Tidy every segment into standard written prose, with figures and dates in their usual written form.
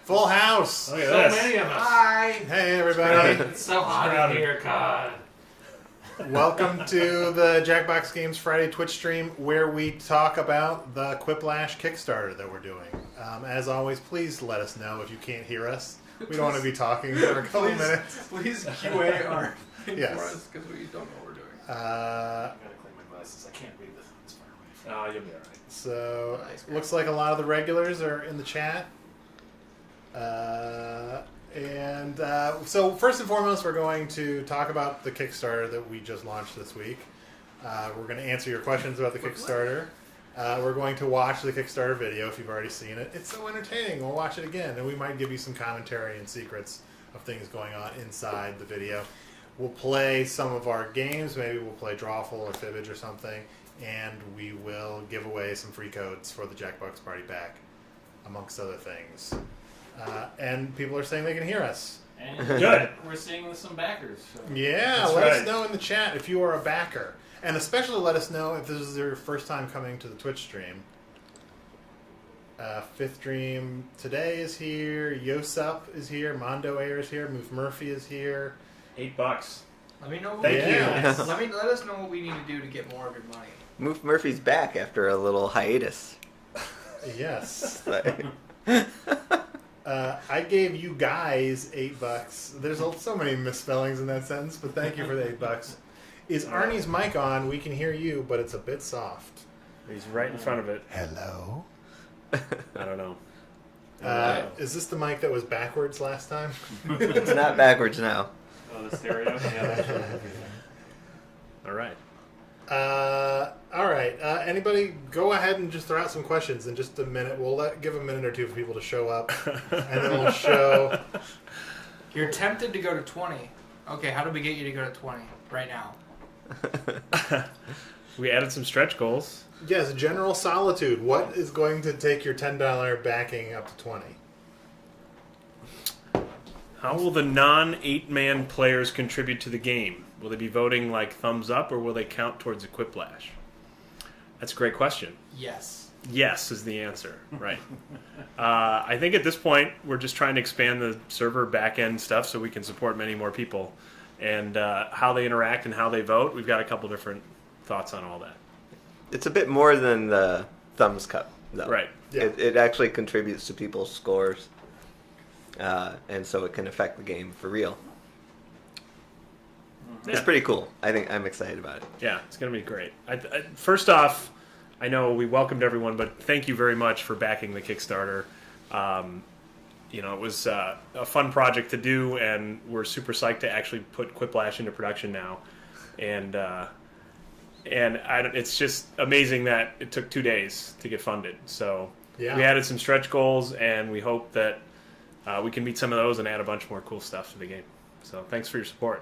Full house. Look at So this. many of us. Hi. Hey, everybody. It's so hot in here, God. Welcome to the Jackbox Games Friday Twitch stream where we talk about the Quiplash Kickstarter that we're doing. As always, please let us know if you can't hear us. We don't want to be talking for a couple minutes. Please QA our thing Yes. for us because we don't know what we're doing. I gotta clean my glasses. I can't read this far away. Oh, you'll be alright. So, looks like a lot of the regulars are in the chat. So first and foremost, we're going to talk about the Kickstarter that we just launched this week. We're going to answer your questions about the Kickstarter. We're going to watch the Kickstarter video if you've already seen it. It's so entertaining. We'll watch it again, and we might give you some commentary and secrets of things going on inside the video. We'll play some of our games. Maybe we'll play Drawful or Fibbage or something, and we will give away some free codes for the Jackbox Party Pack, amongst other things. And people are saying they can hear us. And Good. We're seeing some backers. So. Yeah, That's let us right. know in the chat if you are a backer. And especially let us know if this is your first time coming to the Twitch stream. Fifth Dream today is here. Yosep is here. Mondo Air is here. Moof Murphy is here. $8. Let me know. What Thank we you. Let us know what we need to do to get more of your money. Moof Murphy's back after a little hiatus. Yes. Like- I gave you guys $8. There's so many misspellings in that sentence, but thank you for the $8. Is Arnie's mic on? We can hear you, but it's a bit soft. He's right in front of it. Hello? I don't know. Is this the mic that was backwards last time? It's not backwards now. Oh, the stereo? Yeah, that's right. All right. All right. Anybody, go ahead and just throw out some questions in just a minute. We'll give a minute or two for people to show up, and then we'll show. You're tempted to go to 20. Okay, how do we get you to go to 20 right now? We added some stretch goals. Yes, General Solitude. What is going to take your $10 backing up to 20? How will the non-8-man players contribute to the game? Will they be voting like thumbs up, or will they count towards a Quiplash? That's a great question. Yes. Yes is the answer. Right. I think at this point, we're just trying to expand the server back-end stuff so we can support many more people. And how they interact and how they vote, we've got a couple different thoughts on all that. It's a bit more than the thumbs cup, though. Right. Yeah. It actually contributes to people's scores, and so it can affect the game for real. It's Yeah. pretty cool. I think I'm excited about it. Yeah, it's going to be great. First off, I know we welcomed everyone, but thank you very much for backing the Kickstarter. It was a fun project to do, and we're super psyched to actually put Quiplash into production now. And it's just amazing that it took 2 days to get funded. So Yeah. we added some stretch goals, and we hope that we can meet some of those and add a bunch more cool stuff to the game. So thanks for your support.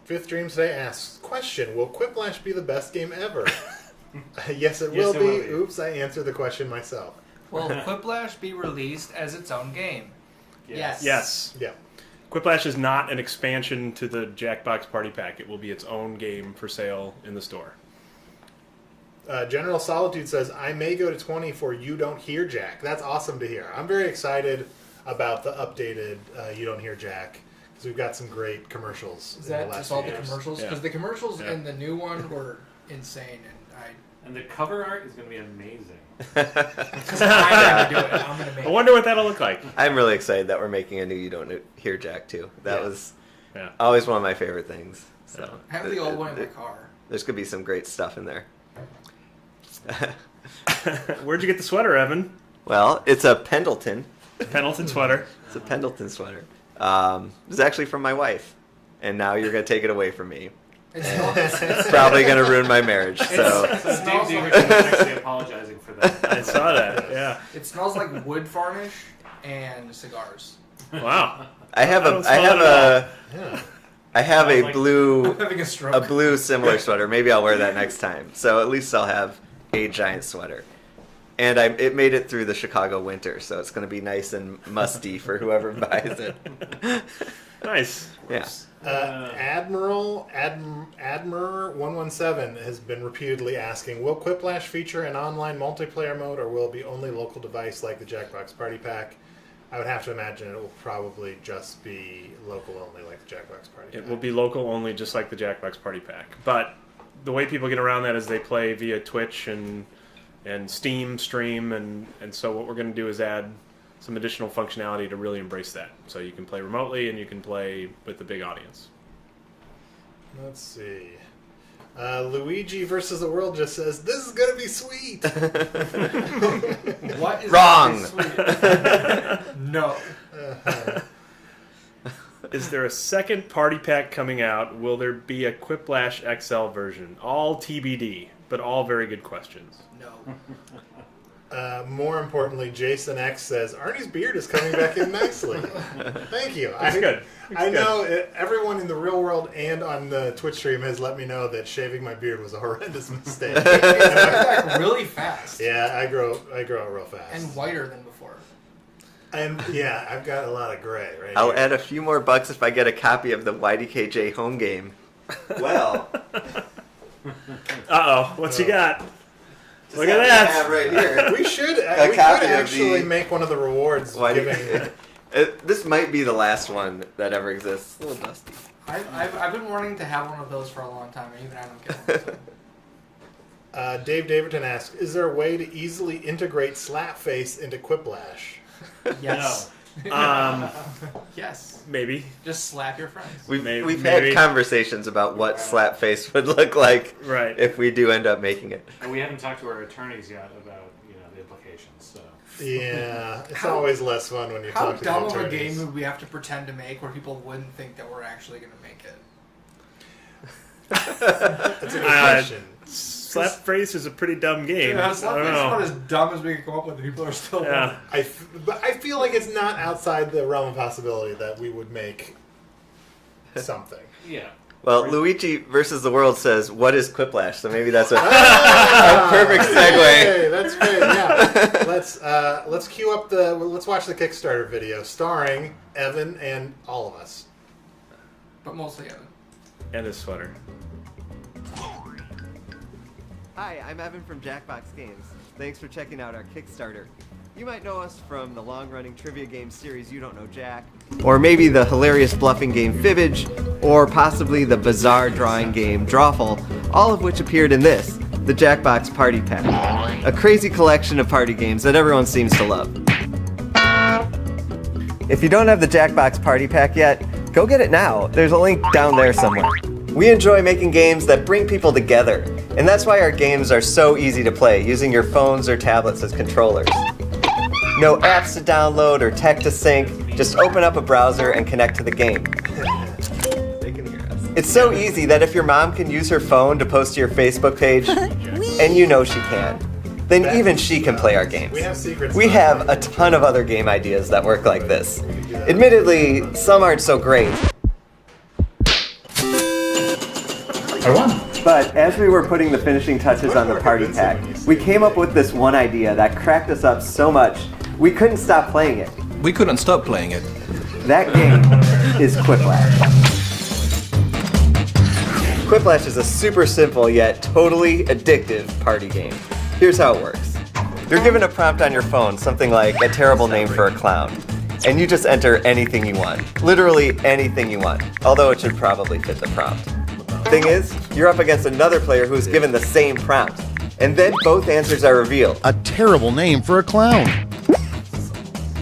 Fifth Dream today asks, question, will Quiplash be the best game ever? Yes, it Yes, will it be. will be. Oops, I answered the question myself. Will Quiplash be released as its own game? Yes. Yes. Yeah. Quiplash is not an expansion to the Jackbox Party Pack. It will be its own game for sale in the store. General Solitude says, I may go to 20 for You Don't Hear Jack. That's awesome to hear. I'm very excited about the updated You Don't Hear Jack, because we've got some great commercials. Is in the that last just all few the years. commercials? Yeah. Because the commercials Yeah. in the new one were insane, And the cover art is going to be amazing. I'm gonna do it. I'm gonna make I wonder what that'll look like. I'm really excited that we're making a new You Don't Hear Jack too. That Yeah. was Yeah. always one of my favorite things. So it. I have the old one in my car. There's gonna be some great stuff in there. Where'd you get the sweater, Evan? Well, it's a Pendleton. Pendleton sweater. It's a Pendleton sweater. It's actually from my wife, and now you're gonna take it away from me. It's probably gonna ruin my marriage. So So Dave smells Digger like- is actually apologizing for that. I saw that. Yeah. It smells like wood varnish and cigars. Wow. I have I don't I have smell it at a Yeah. I have Smells a like- blue I'm having a stroke. similar sweater. Maybe I'll wear that next time. So at least I'll have a giant sweater. And it made it through the Chicago winter, so it's going to be nice and musty for whoever buys it. Nice. Yeah. Admirer117 has been repeatedly asking, will Quiplash feature an online multiplayer mode, or will it be only local device like the Jackbox Party Pack? I would have to imagine it will probably just be local only, like the Jackbox Party It Pack. will be local only, just like the Jackbox Party Pack. But the way people get around that is they play via Twitch and Steam stream, and so what we're going to do is add some additional functionality to really embrace that. So you can play remotely and you can play with the big audience. Let's see. Luigi versus the World just says, this is going to be sweet. What is Wrong. that sweet? No. Is there a second party pack coming out? Will there be a Quiplash XL version? All TBD, but all very good questions. No. More importantly, Jason X says, Arnie's beard is coming back in nicely. Thank you. That's good. I know everyone in the real world and on the Twitch stream has let me know that shaving my beard was a horrendous mistake. It's coming back really fast. Yeah, I grow out real fast. And whiter than before. And yeah, I've got a lot of gray right I'll here. add a few more bucks if I get a copy of the YDKJ home game. Well, Uh-oh, what's you got? just Look at happen to that. have right here. We should A we could copy of actually the make one of the rewards giving. This might be the last one that ever exists. A little dusty. I've been wanting to have one of those for a long time, and even I don't get one. So. Dave Daverton asks, is there a way to easily integrate Slapface into Quiplash? Yes. Yes. Maybe. Just slap your friends. We've Maybe. had conversations about what Slapface would look like Right. if we do end up making it. And we haven't talked to our attorneys yet about the implications. So Yeah, it's always less fun when you How talk to dumb the of a attorneys. game would we have to pretend to make where people wouldn't think that we're actually going to make it? That's a good question. Slapface is a pretty dumb game. Yeah, I it's don't not know. as dumb as we can come up with. People are still. Yeah. But I feel like it's not outside the realm of possibility that we would make something. yeah. Well, Luigi versus the World says, "What is Quiplash?" So maybe that's a perfect segue. Hey, that's great. Yeah, let's cue up let's watch the Kickstarter video starring Evan and all of us. But mostly Evan. And his sweater. Hi, I'm Evan from Jackbox Games. Thanks for checking out our Kickstarter. You might know us from the long-running trivia game series You Don't Know Jack, or maybe the hilarious bluffing game Fibbage, or possibly the bizarre drawing game Drawful, all of which appeared in this, the Jackbox Party Pack, a crazy collection of party games that everyone seems to love. If you don't have the Jackbox Party Pack yet, go get it now. There's a link down there somewhere. We enjoy making games that bring people together, and that's why our games are so easy to play, using your phones or tablets as controllers. No apps to download or tech to sync, just open up a browser and connect to the game. They can hear us. It's so easy that if your mom can use her phone to post to your Facebook page, and you know she can, then even she can play our games. We have secrets. We have a ton of other game ideas that work like this. Admittedly, some aren't so great. I won. But as we were putting the finishing touches on the party pack, we came up with this one idea that cracked us up so much, we couldn't stop playing it. We couldn't stop playing it. That game is Quiplash. Quiplash is a super simple yet totally addictive party game. Here's how it works. You're given a prompt on your phone, something like a terrible name for a clown, and you just enter anything you want. Literally anything you want, although it should probably fit the prompt. Thing is, you're up against another player who's given the same prompt, and then both answers are revealed. A terrible name for a clown.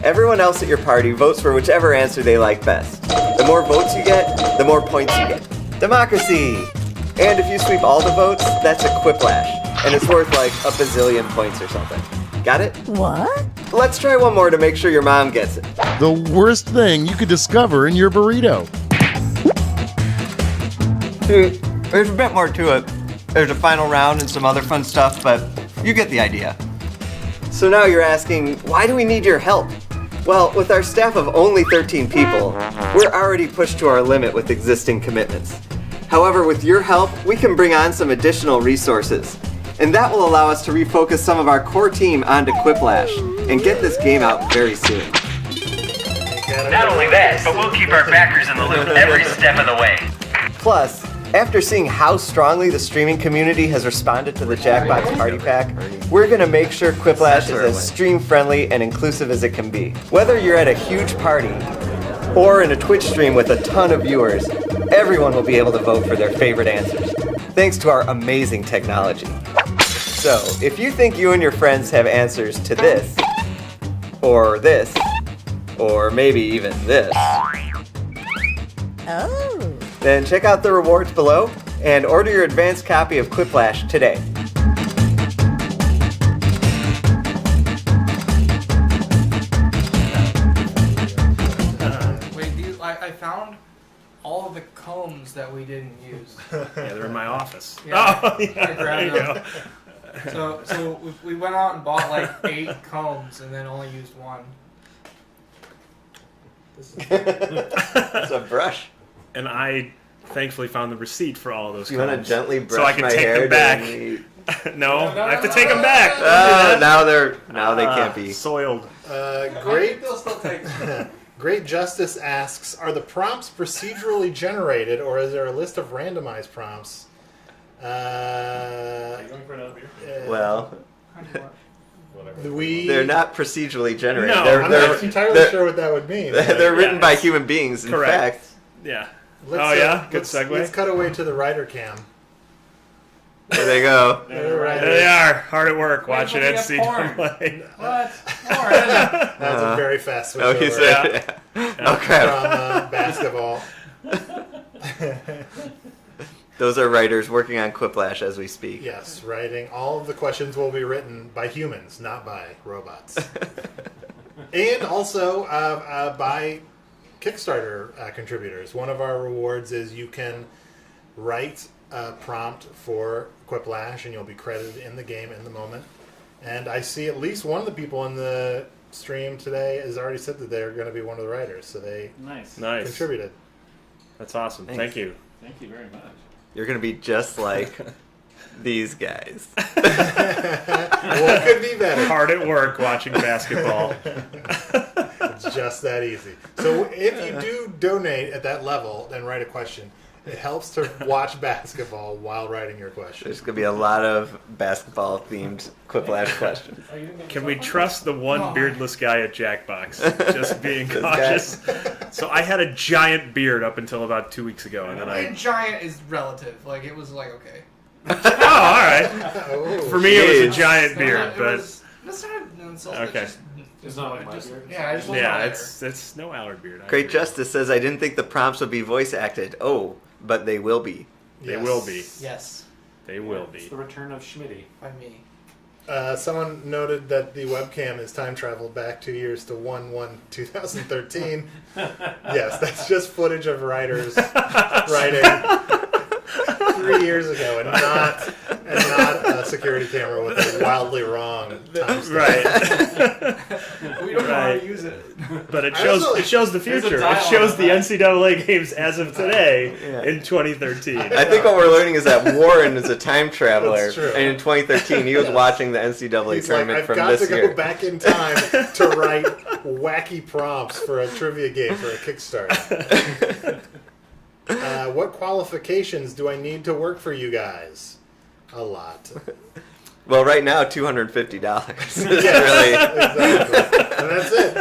Everyone else at your party votes for whichever answer they like best. The more votes you get, the more points you get. Democracy! And if you sweep all the votes, that's a Quiplash, and it's worth like a bazillion points or something. Got it? What? Let's try one more to make sure your mom gets it. The worst thing you could discover in your burrito. There's a bit more to it. There's a final round and some other fun stuff, but you get the idea. So now you're asking, why do we need your help? Well, with our staff of only 13 people, we're already pushed to our limit with existing commitments. However, with your help, we can bring on some additional resources. And that will allow us to refocus some of our core team onto Quiplash and get this game out very soon. Not only that, but we'll keep our backers in the loop every step of the way. Plus, After seeing how strongly the streaming community has responded to the Jackbox Party Pack, we're going to make sure Quiplash is as stream-friendly and inclusive as it can be. Whether you're at a huge party or in a Twitch stream with a ton of viewers, everyone will be able to vote for their favorite answers, thanks to our amazing technology. So, if you think you and your friends have answers to this, or maybe even this, then check out the rewards below and order your advanced copy of Quiplash today. Wait, I found all of the combs that we didn't use. Yeah, they're in my office. Yeah, Oh, yeah, I grabbed there you them. go. So we went out and bought like 8 combs and then only used one. It's a brush. And I thankfully found the receipt for all of those You want to combs. gently brush so I can my take hair them back. during the- No, No, I have to no, take no, them back. no, Don't do that. Now they can't be. Soiled. Great. They'll still take them. Great Justice asks, are the prompts procedurally generated, or is there a list of randomized prompts? Are you going for another beer? Well, we. they're not procedurally generated. No, they're, I'm they're, not entirely they're- sure what that would mean. they're written Yeah, by it's human beings. In correct. fact, Yeah. Let's, Oh, yeah? Good segue. Let's cut away to the writer cam. there they go. They're right. There they are, hard at work, Wait, watching looking at NCAA. What? That's a very fast switch Oh, he over said. Oh crap! from basketball. Those are writers working on Quiplash as we speak. Yes, writing. All of the questions will be written by humans, not by robots. And also by Kickstarter contributors. One of our rewards is you can write a prompt for Quiplash, and you'll be credited in the game in the moment. And I see at least one of the people in the stream today has already said that they're going to be one of the writers, so they Nice. Nice. contributed. That's awesome. Thanks. Thank you. Thank you very much. You're gonna be just like these guys. What could be better? Hard at work watching basketball. It's just that easy. So if you do donate at that level and write a question, it helps to watch basketball while writing your question. There's gonna be a lot of basketball themed Quiplash questions. Are you gonna get Can we yourself trust the one No. beardless guy at Jackbox? Just being This cautious. So I had a giant beard up until about 2 weeks ago, and then And giant is relative. Like, it was like, okay. Oh, all right. Oh, For me, it was a Jeez. giant beard, It but was- that's not an insult. Okay. It's not like my just, beard. yeah, I just wasn't yeah, aware. it's no Allard beard. I Great agree. Justice says, I didn't think the prompts would be voice acted. Oh, but they will be. They yes. will be. Yes, They will It's be. the return of Schmitty. by me. Someone noted that the webcam is time traveled back 2 years to 1/1/2013. Yes, that's just footage of writers writing 3 years ago, and not a security camera with a wildly wrong timestamp. Right. We don't know how Right. to use it. But it I shows also- it shows the There's a future. It dial shows on the that. NCAA games as of today Yeah. in 2013. I think what we're learning is that Warren is a time traveler. That's true. And in 2013, he was Yes. watching the NCAA He's like, tournament I've from got this to year. go back in time to write wacky prompts for a trivia game for a Kickstarter. What qualifications do I need to work for you guys? A lot. Well, right now, $250. It's Yes, exactly. And that's it.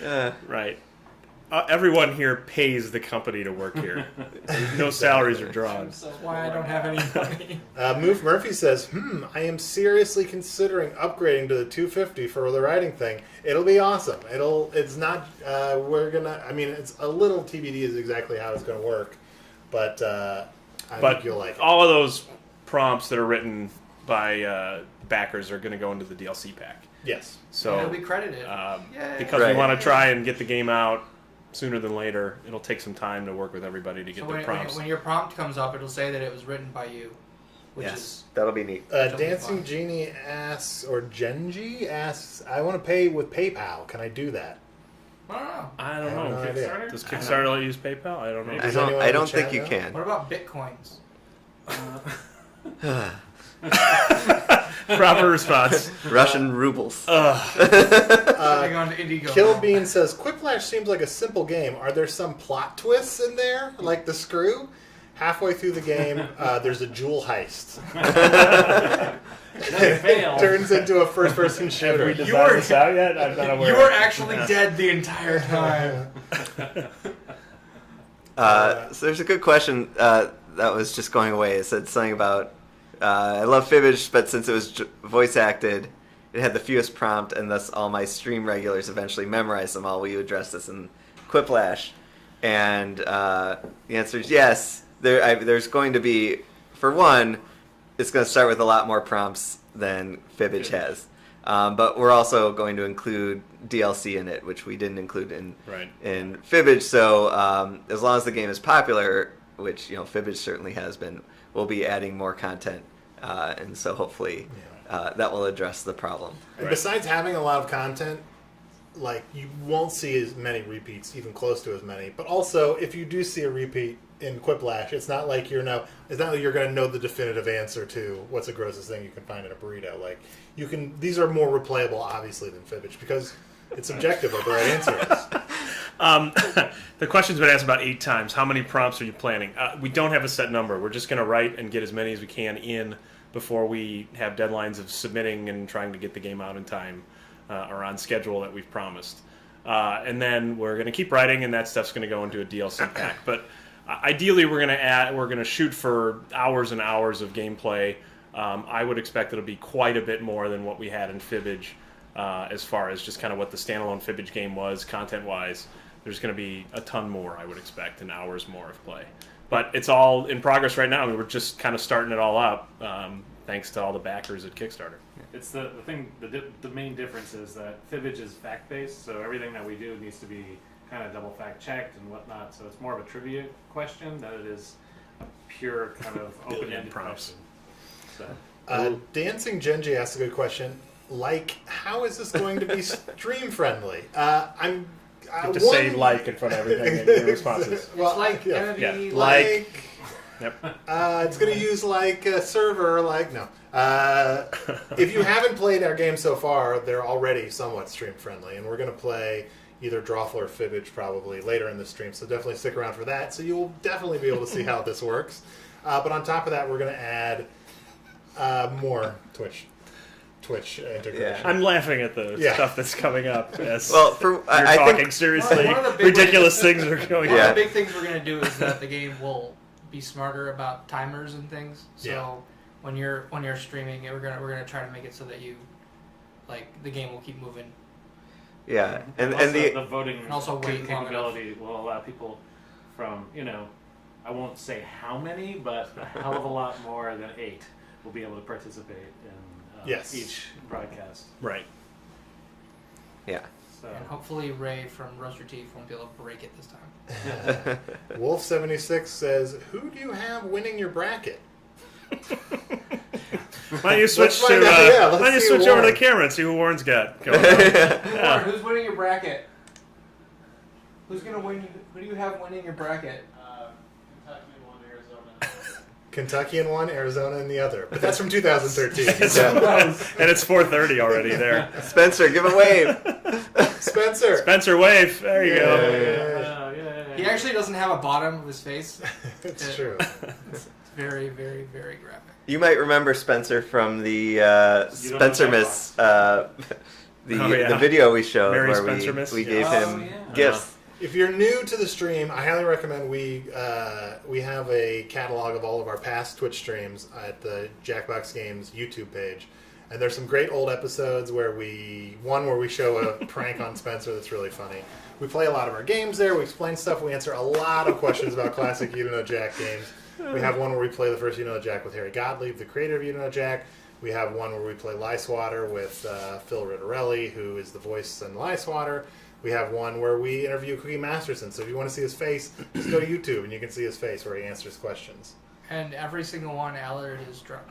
really. Right. Everyone here pays the company to work here. No salaries are drawn. That's why I don't have any money. Moof Murphy says, I am seriously considering upgrading to the 250 for the writing thing. It'll be awesome. It's not, it's a little TBD is exactly how it's going to work, but I But think you'll like it. all of those prompts that are written by backers are going to go into the DLC pack. Yes. So It'll be credited. Yay. because Right. we want to try and get the game out sooner than later, it'll take some time to work with everybody to get So their when, prompts. when your prompt comes up, it'll say that it was written by you, which Yes, that'll be neat. Dancing fun. Genie asks, or Genji asks, I want to pay with PayPal. Can I do that? is. I don't know. I don't I have know. no idea. Kickstarter? Does Kickstarter let you use PayPal? I don't know. Does anyone I in the don't think chat you know? can. What about bitcoins? Proper response. Russian rubles. Going on to Indigo. Kill Bean says, Quiplash seems like a simple game. Are there some plot twists in there, like the screw? Halfway through the game, there's a jewel heist. They failed. Turns into a first-person Have we shooter. designed this out yet? I'm not aware. You were actually dead the entire time. So there's a good question that was just going away. It said something about, I love Fibbage, but since it was voice acted, it had the fewest prompt, and thus all my stream regulars eventually memorized them all. Will you address this in Quiplash? And the answer is yes. There's going to be, for one, it's going to start with a lot more prompts than Fibbage has. But we're also going to include DLC in it, which we didn't include in Fibbage. So as long as the game is popular, which Fibbage certainly has been, we'll be adding more content, and so hopefully that will address the problem. And besides having a lot of content, like, you won't see as many repeats, even close to as many. But also, if you do see a repeat in Quiplash, it's not like you're going to know the definitive answer to what's the grossest thing you can find in a burrito. Like, these are more replayable, obviously, than Fibbage, because it's subjective what the right answer is. The question's been asked about 8 times. How many prompts are you planning? We don't have a set number. We're just going to write and get as many as we can in before we have deadlines of submitting and trying to get the game out in time or on schedule that we've promised. And then we're going to keep writing, and that stuff's going to go into a DLC pack. But ideally, we're going to shoot for hours and hours of gameplay. I would expect it'll be quite a bit more than what we had in Fibbage, as far as just kind of what the standalone Fibbage game was, content-wise. There's going to be a ton more, I would expect, and hours more of play. But it's all in progress right now. I mean, we're just kind of starting it all up, thanks to all the backers at Kickstarter. It's the thing. The main difference is that Fibbage is fact based, so everything that we do needs to be kind of double fact checked and whatnot. So it's more of a trivia question than it is a pure kind of open-ended prompts. question. So. Dancing Genji asked a good question. Like, how is this going to be stream friendly? Say like in front of everything in your responses. Well, It's like yeah. Kennedy, Like. Yep. It's going to use like a server, like, no. If you haven't played our game so far, they're already somewhat stream friendly, and we're going to play either Drawful or Fibbage probably later in the stream, so definitely stick around for that. So you'll definitely be able to see how this works. But on top of that, we're going to add more Twitch integration. Yeah. I'm laughing at the stuff that's coming up. As Well, you're I talking think seriously. One of the big Ridiculous things are going One on. of the big things we're going to do is that the game will be smarter about timers and things. So when you're streaming, we're gonna try to make it so that the game will keep moving. yeah, and Also, the the voting And also wait long capability will allow people from, I won't say how many, but a hell of a lot more than 8 will be able to participate in each broadcast. Right. yeah. So And hopefully Ray from Roaster Teeth won't be able to break it this time. Wolf76 says, "Who do you have winning your bracket?" Why don't you switch Let's find out, yeah, let's why don't you see switch over to Warren. the camera and see who Warren's got going on? Warren, who's winning your bracket? Who's gonna win? Who do you have winning your bracket? Kentucky in one, Arizona in the other. But that's from 2013. And it's 4:30 already there. Spencer, give a wave. Spencer. Spencer Wave. There you go. yeah. He actually doesn't have a bottom of his face. It's true. It's very, very, very graphic. You might remember Spencer from the Spencer Miss, Oh, yeah. the video we showed Mary where Spencer Miss? we Yeah. gave him gifts. If you're new to the stream, I highly recommend we have a catalog of all of our past Twitch streams at the Jackbox Games YouTube page. And there's some great old episodes where we show a prank on Spencer that's really funny. We play a lot of our games there, we explain stuff, we answer a lot of questions about classic You Don't Know Jack games. We have one where we play the first You Don't Know Jack with Harry Gottlieb, the creator of You Don't Know Jack. We have one where we play Licewater with Phil Rittarelli, who is the voice in Licewater. We have one where we interview Cookie Masterson. So if you want to see his face, just go to YouTube and you can see his face where he answers questions. And every single one, Allard is drunk.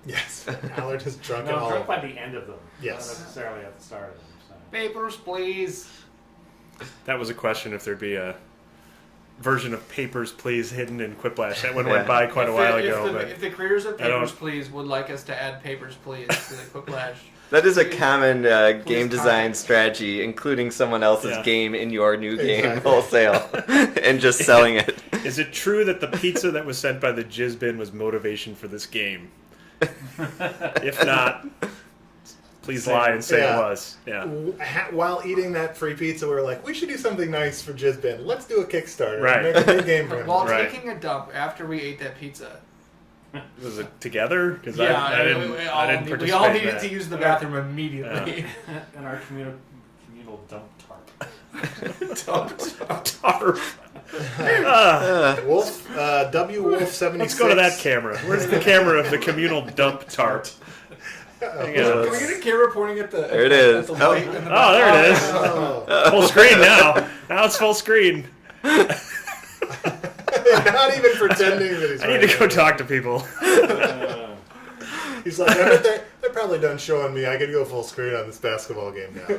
Yes, Allard is drunk and No, all drunk of by them. the end of them. Yes. Not necessarily at the start of them. So. Papers, please. That was a question if there'd be a version of Papers, Please hidden in Quiplash. That one Yeah. went by quite a while ago. If the creators of I don't- Papers, Please would like us to add Papers, Please to the Quiplash. That is a common game design contact. strategy, including someone else's Yeah. game in your new game Exactly. wholesale and just selling it. Is it true that the pizza that was sent by the Jizz Bin was motivation for this game? If not, please lie and say Yeah. it was. Yeah. While eating that free pizza, we were like, we should do something nice for Jizbin. Let's do a Kickstarter. Right. Make a big game for him. While Right. taking a dump after we ate that pizza. Was it together? Because Yeah, I didn't we participate all in needed that. to use the bathroom immediately. And our communal dump tarp. Tarp. Ah, Wolf, W Wolf 76. let's go to that camera. Where's the camera of the communal dump tarp? Hang on. Can we get a camera pointing at the? There it is. At the light in the Oh, there it is. Oh. Full screen now. Now it's full screen. Not even pretending that he's I need to go talk to people. He's like, I bet they're probably done showing me. I could go full screen on this basketball game now.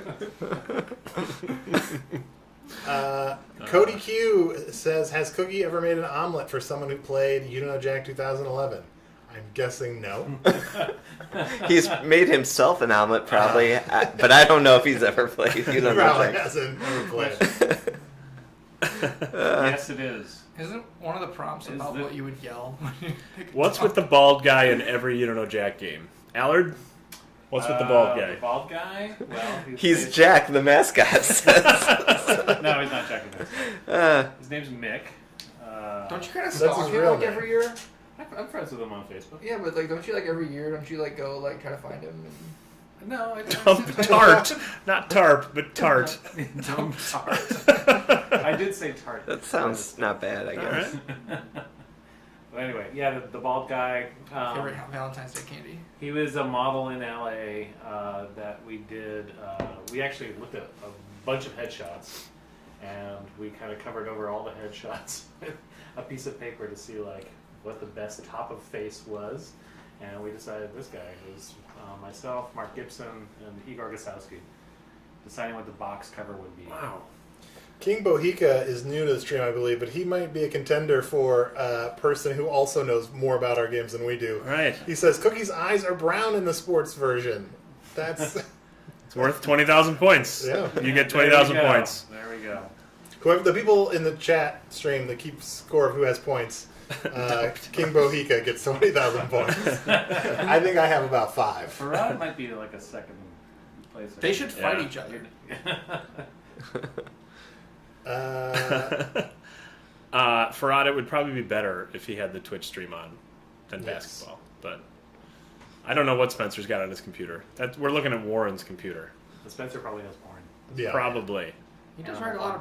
Cody Q says, has Cookie ever made an omelet for someone who played You Don't Know Jack 2011? I'm guessing no. He's made himself an omelet, probably, but I don't know if he's ever played. You He don't probably know. hasn't ever played. Yes, it is. Isn't one of the prompts Is about the- what you would yell? When you pick a What's top? with the bald guy in every You Don't Know Jack game? Allard? What's with the bald guy? The bald guy? Well, He's basically- Jack, the mascot. No, he's not Jack. His name's Mick. Don't you kind of That's stalk his him real like name. every year? I'm friends with him on Facebook. Yeah, but like, don't you like every year? Don't you like go like try to find him? No, I Dump tart. Not tarp, but tart. Dump tart. I did say tart. That sounds not bad, I guess. But anyway, yeah, the bald guy. Favorite Valentine's Day candy. He was a model in LA that we did. We actually looked at a bunch of headshots, and we kind of covered over all the headshots with a piece of paper to see like what the best top of face was, and we decided this guy was myself, Mark Gibson, and Igor Gasowski, deciding what the box cover would be. Wow. King Bohica is new to the stream, I believe, but he might be a contender for a person who also knows more about our games than we do. Right. He says Cookie's eyes are brown in the sports version. That's It's worth 20,000 points. Yeah. You get There we 20,000 go. points. There we go. whoever the people in the chat stream that keep score of who has points. King Bohica gets 20,000 points. I think I have about 5. Farad might be like a second place. They should fight Yeah. each other. Farad, it would probably be better if he had the Twitch stream on than Yes. basketball. But I don't know what Spencer's got on his computer. We're looking at Warren's computer. Spencer probably has porn. Yeah. Probably. He does write a lot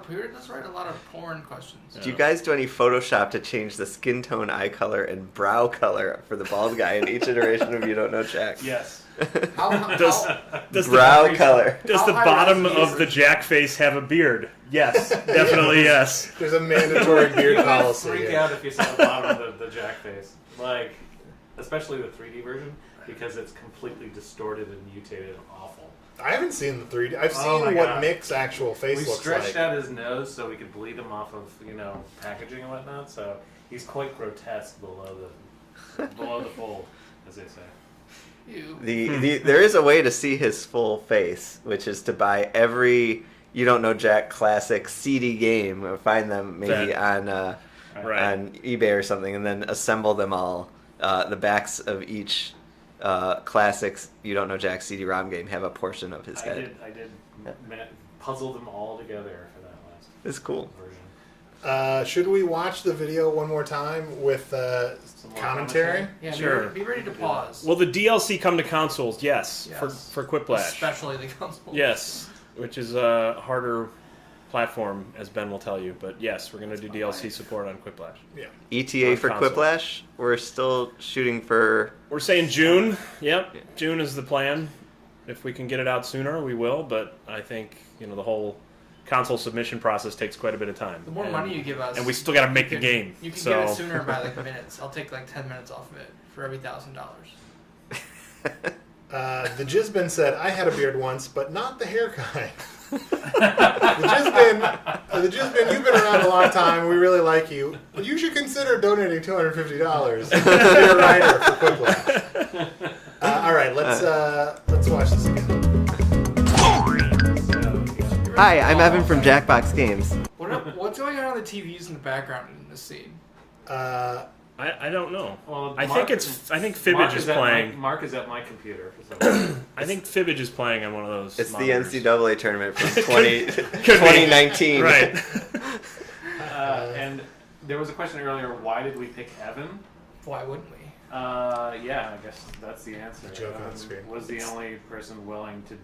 of porn questions. Do you guys do any Photoshop to change the skin tone, eye color, and brow color for the bald guy in each iteration of You Don't Know Jack? Yes. Does Brow the, color. does the How high bottom res is of the it? Jack face have a beard? Yes. Definitely yes. There's a mandatory beard You would policy. freak yeah. out if you saw the bottom of the Jack face. Like, especially the 3D version, because it's completely distorted and mutated and awful. I haven't seen the 3D. I've Oh seen my what God. Mick's actual face We looks stretched like. out his nose so we could bleed him off of, packaging and whatnot. So he's quite grotesque below the fold, as they say. You. There is a way to see his full face, which is to buy every You Don't Know Jack classic CD game or find them maybe on Right. on eBay or something, and then assemble them all. The backs of each classics You Don't Know Jack CD-ROM game have a portion of his head. I did puzzle them all together for that last It's cool. version. Should we watch the video one more time with more commentary? Yeah, Sure. be ready to pause. Will the DLC come to consoles? Yes. Yes. For Quiplash. Especially the console. Yes. Which is a harder platform, as Ben will tell you. But yes, we're going to do DLC support on Quiplash. Yeah. ETA On for console. Quiplash. We're still shooting for. We're saying June. Yep. June is the plan. If we can get it out sooner, we will. But I think, the whole console submission process takes quite a bit of time. The more money you give us, And we still got to make the you game. You can so get it sooner by minutes. I'll take 10 minutes off of it for every $1,000. The Jizbin said, I had a beard once, but not the hair kind. The Just Bin, you've been around a long time. We really like you. You should consider donating $250 to your writer for Quiplash. All right, let's watch this again. Hi, I'm Evan from Jackbox Games. What's going on the TVs in the background in this scene? I don't know. Well, I think Fibbage is playing. Mark is at my computer for some reason. I think Fibbage is playing on one of those. It's monitors. the NCAA tournament from 2019. Right. And there was a question earlier, why did we pick Evan? Why wouldn't we? Yeah, I guess that's the answer. Joke on the screen. Was the only person willing to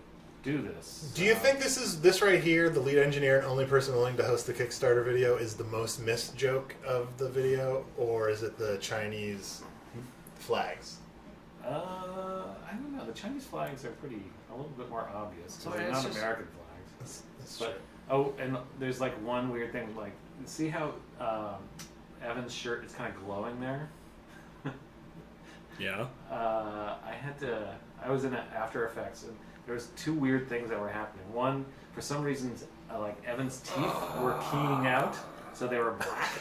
do this. Do you think this right here, the lead engineer and only person willing to host the Kickstarter video, is the most missed joke of the video, or is it the Chinese flags? I don't know. The Chinese flags are a little bit more obvious. So They're it's not just- American flags. That's But and there's like one weird thing. Like, see how Evan's shirt is kind of glowing there. Yeah. I was in After Effects, and there was two weird things that were happening. One, for some reason, like Evan's teeth were keying out, so they were black,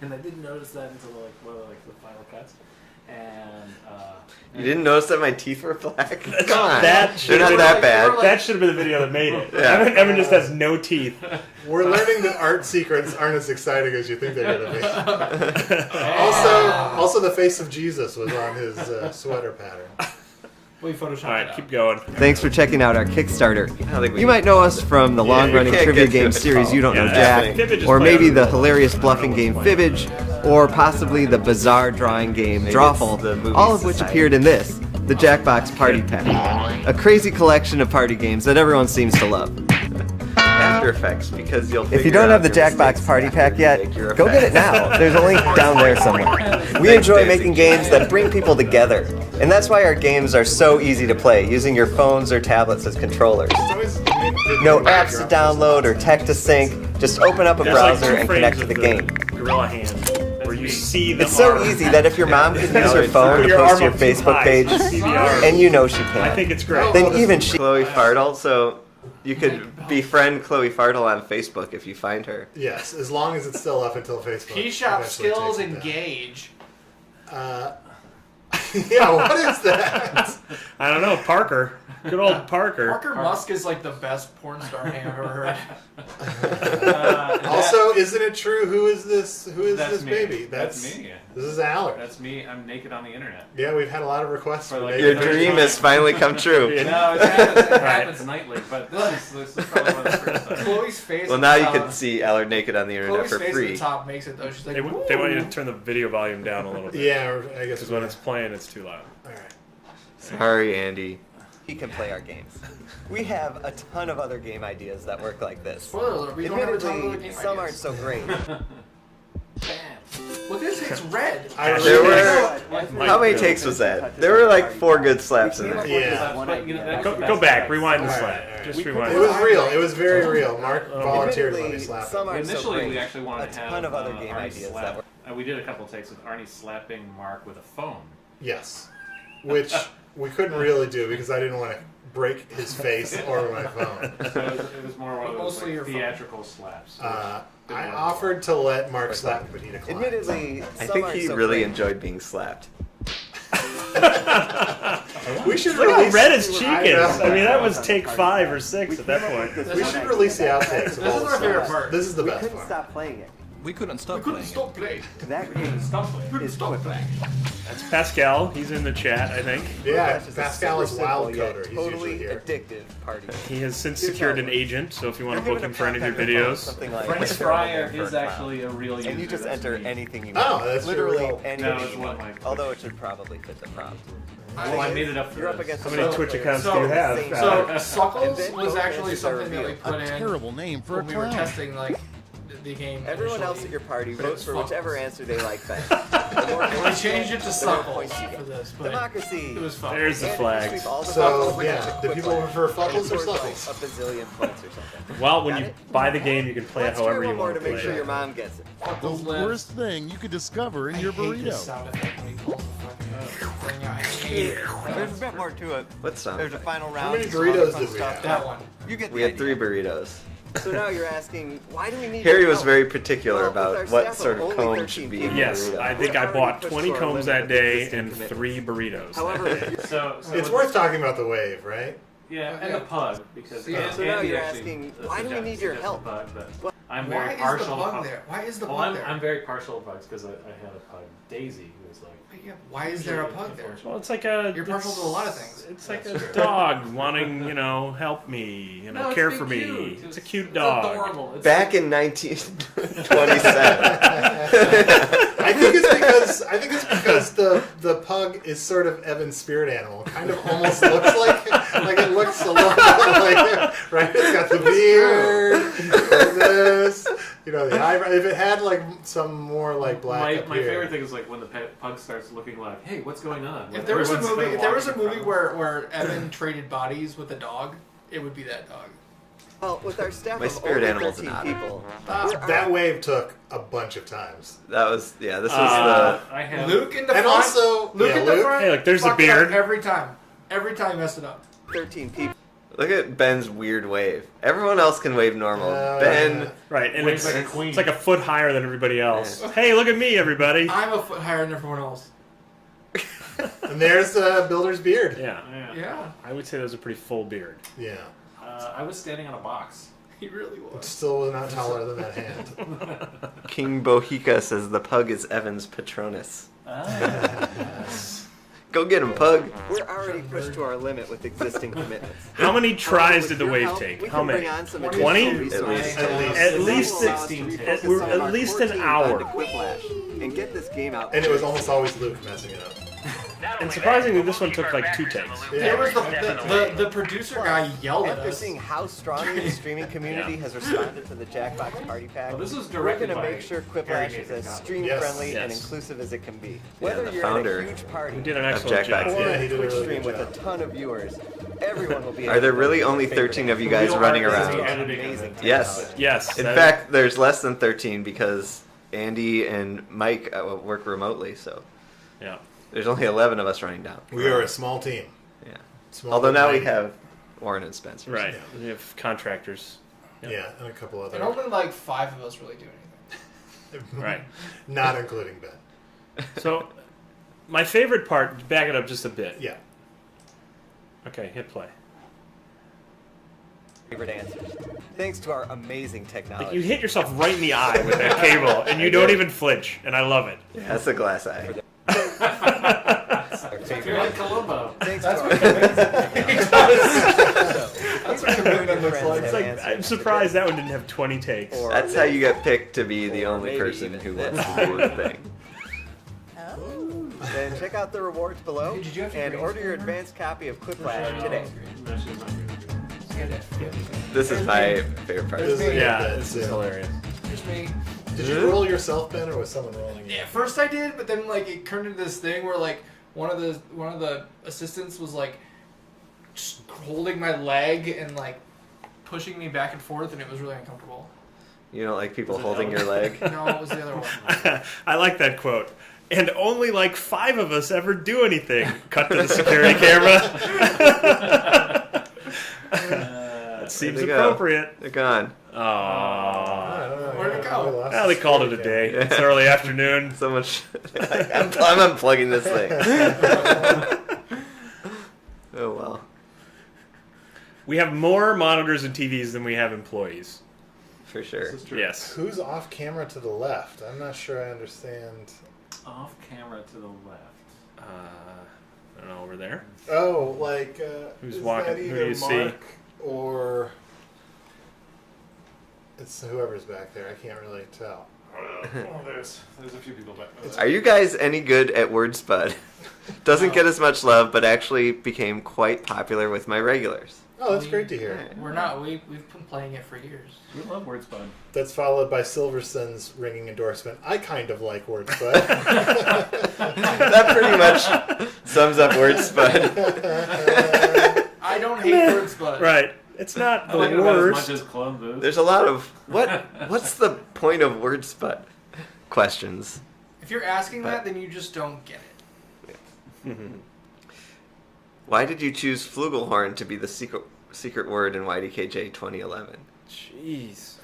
and I didn't notice that until one of the final cuts. And You didn't notice that my teeth were black? Come on. That They're not that bad. That should have been the video that made it. Yeah. Evan just has no teeth. We're learning that art secrets aren't as exciting as you think they're going to be. Also, the face of Jesus was on his sweater pattern. We photoshopped All right, it out. keep going. Thanks for checking out our Kickstarter. You might know us from the long-running can't trivia get to game it. series You Don't Know Yeah, Jack, Fibbage is or playing maybe on the it. hilarious bluffing game Fibbage, or possibly the bizarre drawing game Drawful, the movie all of which Society. appeared in this, the Jackbox Party Pack, a crazy collection of party games that everyone seems to love. After Effects, because you'll. If you don't have the Jackbox Party Pack yet, go get it now. There's a link down there somewhere. We enjoy making games that bring people together, and that's why our games are so easy to play, using your phones or tablets as controllers. No apps to download or tech to sync. Just open up a There's like browser two and frames connect to of the game. Gorilla hand, where you see the It's so arm. easy that if your mom could use her phone Put to your post arm to your up too Facebook high page, so you see the arm. and you know she I can, think it's great. then even she... Chloe Fartle, so you could befriend Chloe Fartle on Facebook if you find her. Yes, as long as it's still up until Facebook. Key shop eventually skills takes it down. engage. Yeah, what is that? I don't know, Parker. Good old Parker. Parker Musk is like the best porn star name I've ever heard. Also, isn't it true? Who is this? Who is That's this me. baby? That's me. This is Allard. That's me. I'm naked on the internet. Yeah, we've had a lot of requests for like- naked Your pictures. dream has finally come true. No, it happens nightly, but this is probably one of the first times. Chloe's face. Well, at now the you top- can see Allard naked on the internet Chloe's for face at free. the top makes it though. She's like, They want you to turn the video volume down a little bit. Yeah, or I guess Because when it's playing, it's too loud. all right. Sorry, Andy. He can play our games. We have a ton of other game ideas that work like this. Spoiler alert, we don't have a ton of other Admittedly, game some aren't ideas. so great. Look at this, it's red. There were. How many takes was that? There were like 4 good slaps in there. Yeah. But, you know, that's the Go best back, part. rewind the All right, slap. all right. Just It rewind. was real. It was very real. Mark volunteered when he Admittedly, slapped some it. aren't so Initially, great. we actually wanted A to have ton of other game Arnie ideas slap. that were... And we did a couple takes with Arnie slapping Mark with a phone. Yes, which we couldn't really do because I didn't want to break his face or my phone. So it was more one of those Mostly your like, phone. theatrical slaps. I offered to let Mark slap me, but he declined. Admittedly, I some think aren't he so really great. enjoyed being slapped. We should Look how release. red his cheek I is. know. I mean, that was take 5 or 6 at that point. We should release the outtakes of This all is the my favorite slaps. part. This is the We best couldn't part. stop playing it. We couldn't stop Couldn't playing it. stop playing. That game is Quiplash. That's Pascal. He's in the chat, I think. Yeah, Quiplash is a Pascal is super wild simple yet coder. He's totally usually here. addictive party. He has since Here's secured how it an works. agent, so if you want to You're book him given for a any of your contact info, videos, something like French Quiplash Fryer for a is clown. actually a real user. And you just That's enter me. anything you Oh, want. that's your Literally real- anything No, it's you what want. my- Although it should probably fit the prompt. Well, I made it up for You're up this. against how a many solo Twitch player. accounts do So- you have? So And Suckles then was both actually answers are something that we revealed. put A in terrible name for when a we were clown. testing like the game. Everyone else initially. at your party But it votes was for whichever fuckles. answer they like best. The more We changed it to the more suckles points you for get. this, but Democracy. it was fun. There's the And if you flags. sweep all the So, Fuckles, yeah, it's a do quick people one. prefer Fuckles And it or scores, like, Suckles? a bazillion points or something. Well, when Got you it? buy the game, you can play it Let's try however you one more want to to make play sure it. your mom gets it. The Fuckles live. worst thing you could discover in your I hate this burrito. sound effect when he pulls the fucking thing out. I hate it. There's a bit more to it. What sound? There's a final round. many some other burritos fun did we stuff. have? That one. You get the We had idea. 3 burritos. So now you're asking, why do we need Harry your was help? very particular Well, with our about what staff sort of of only comb 13 should be in people, a Yes, burrito. I think We're I already bought pushed 20 to our combs limit that with day existing and commitments. 3 burritos. However, So It's worth talking about the wave, right? Yeah, and Yeah. the pug because So, yeah. So now Andy you're actually, asking, why do we need your suggested help? Pug, but What- I'm Why very is partial. the to bug there? Why is the Well, bug there? I'm very partial to bugs because I had a pug, Daisy, who was like. Yeah, why is there a pug there? Well, it's like a. You're partial to a lot of things. It's like That's a true. dog wanting, help me, No, it's care being for me. cute. It's a cute It's dog. adorable. It's Back in 1927. I think it's because the pug is sort of Evan's spirit animal. Kind of almost looks like it looks a little bit like, right? It's got the beard, and this, the eyebrow. If it had like some more like black. my favorite thing is like when the pug starts looking like, hey, what's going on? If there was a Everyone's movie, been if there was a walking movie from- where Evan traded bodies with a dog, it would be that dog. well, with our staff My of spirit only animal's 13 an otter. people, That wave took a bunch of times. That was, this was I have Luke in the And front. also, Luke yeah, in the Luke- front. Hey, look, there's the fucked it up beard. every time. Every time, messed it up. 13 people. Look at Ben's weird wave. Everyone else can wave normal. Uh, Ben, Right, and Waves it's, like a queen. it's like a foot higher than everybody else. Hey, look at me, everybody. I'm a foot higher than everyone else. And there's Builder's beard. Yeah, Yeah, I would say that was a pretty full beard. Yeah. I was standing on a box. he really was. Still not taller than that hand. King Bohica says the pug is Evan's Patronus. Go get him, pug. We're already pushed to our limit with existing commitments. How many tries With did the your wave help, take? we How can many? bring on some 20? additional resources. At least That will allow us to 16 refocus takes. We're some at of our least core an team hour. onto Quiplash and get this game out. And it was almost always Luke messing it up. And surprisingly, this one took like 2 takes. There was the producer guy yelled at After us. seeing how strongly the streaming community Yeah. has responded to the Jackbox Party Pack, Well, this was we're directed going to by make sure Harry Quiplash is Nathan as Scott. stream-friendly and Yes. inclusive as it can be. Yeah, Whether the you're founder in a huge party We did an of excellent Jackbox. job. or Yeah, a he did a Twitch really stream good with job. a ton of viewers, everyone will be Are there able to really play only their 13 of you favorite guys Real running art is around? the editing of Amazing it. Yes. Yes. In that- fact, there's less than 13 because Andy and Mike work remotely, so yeah. there's only 11 of us running down. We are a small team. Yeah. Small Although now we tiny. have Warren and Spencer. Right. Yeah. We have contractors. Yeah, and a couple other. And only like 5 of us really do anything. Right. Not including Ben. So, my favorite part, back it up just a bit. Yeah. Okay, hit play. favorite answers. Thanks to our amazing Like, technology. you hit yourself right in the eye with that cable, and you don't even flinch, and I love it. That's a glass eye. Our favorite You're like answers. Columbo. Thanks to our amazing technology. That's what commitment looks like. It's like, I'm surprised that one didn't have 20 takes. Or That's how you get picked to be the Or only maybe person even who this. wants to do the thing. Then check out the rewards below Hey, did you have your and green order your screen, advanced copy of Quiplash today. No, she's not good. This is my favorite part. This is Yeah, good, this is too. hilarious. Just me. Did you roll yourself, Ben, or was someone rolling you? Yeah, first I did, but then like it turned into this thing where like one of the assistants was like just holding my leg and like pushing me back and forth, and it was really uncomfortable. You don't like people Was it holding your Ellen? leg? No, it was the other one. I like that quote. And only like 5 of us ever do anything. Cut to the security camera. That seems Where'd they go? appropriate. They're gone. Aww. I don't know. Where'd it go? We lost Well, the they called it a security day. It's early afternoon. So much. I'm unplugging this thing. Oh well. We have more monitors and TVs than we have employees. For sure. This is true. Yes. Who's off camera to the left? I'm not sure I understand. Off camera to the left. I don't know, over there. Oh, like Who's is walking? that Who either do you see? Mark or it's whoever's back there. I can't really tell. Oh, there's a few people back. Are you guys any good at WordSpud? Doesn't get as much love, but actually became quite popular with my regulars. Oh, that's great to hear. We're not. We've been playing it for years. We love WordSpud. That's followed by Silverson's ringing endorsement. I kind of like WordSpud. That pretty much sums up WordSpud. I don't hate WordSpud. Right. It's not I the like it about as worst. much as Clone Booth. There's a lot of what's the point of WordSpud questions. If you're asking that, then you just don't get it. Why did you choose Flugelhorn to be the secret word in YDKJ 2011? Jeez.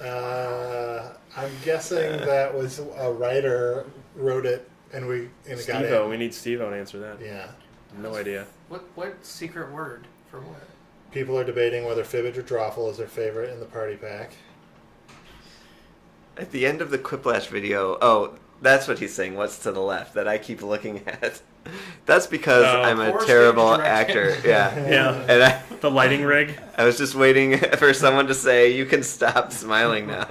I'm guessing that was a writer wrote it, and it got Steve-O. in. We need Steve-O to answer that. Yeah. No idea. What secret word for what? People are debating whether Fibbage or Drawful is their favorite in the party pack. At the end of the Quiplash video, that's what he's saying. What's to the left that I keep looking at? That's because I'm a Poor terrible stage direction. actor. Yeah. Yeah. And The lighting rig. I was just waiting for someone to say, you can stop smiling now.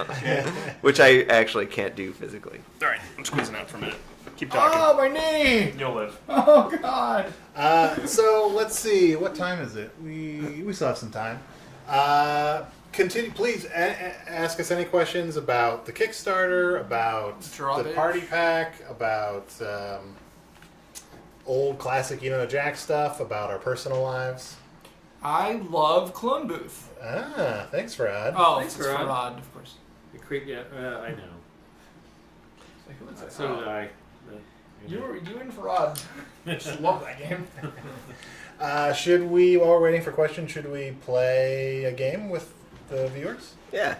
Which I actually can't do physically. All right. I'm squeezing out for a minute. Keep talking. Oh, my knee! You'll live. Oh, God. So, let's see. What time is it? We still have some time. Continue. Please ask us any questions about the Kickstarter, about the Drawbridge. party pack, about old classic Jack stuff, about our personal lives. I love Clone Booth. Thanks, Rod. Oh, Thanks, it's Rod. Rod, of course. The creep, yeah, I know. So did I. You and Rod just love that game. Should we, while we're waiting for questions, should we play a game with the viewers? Yeah.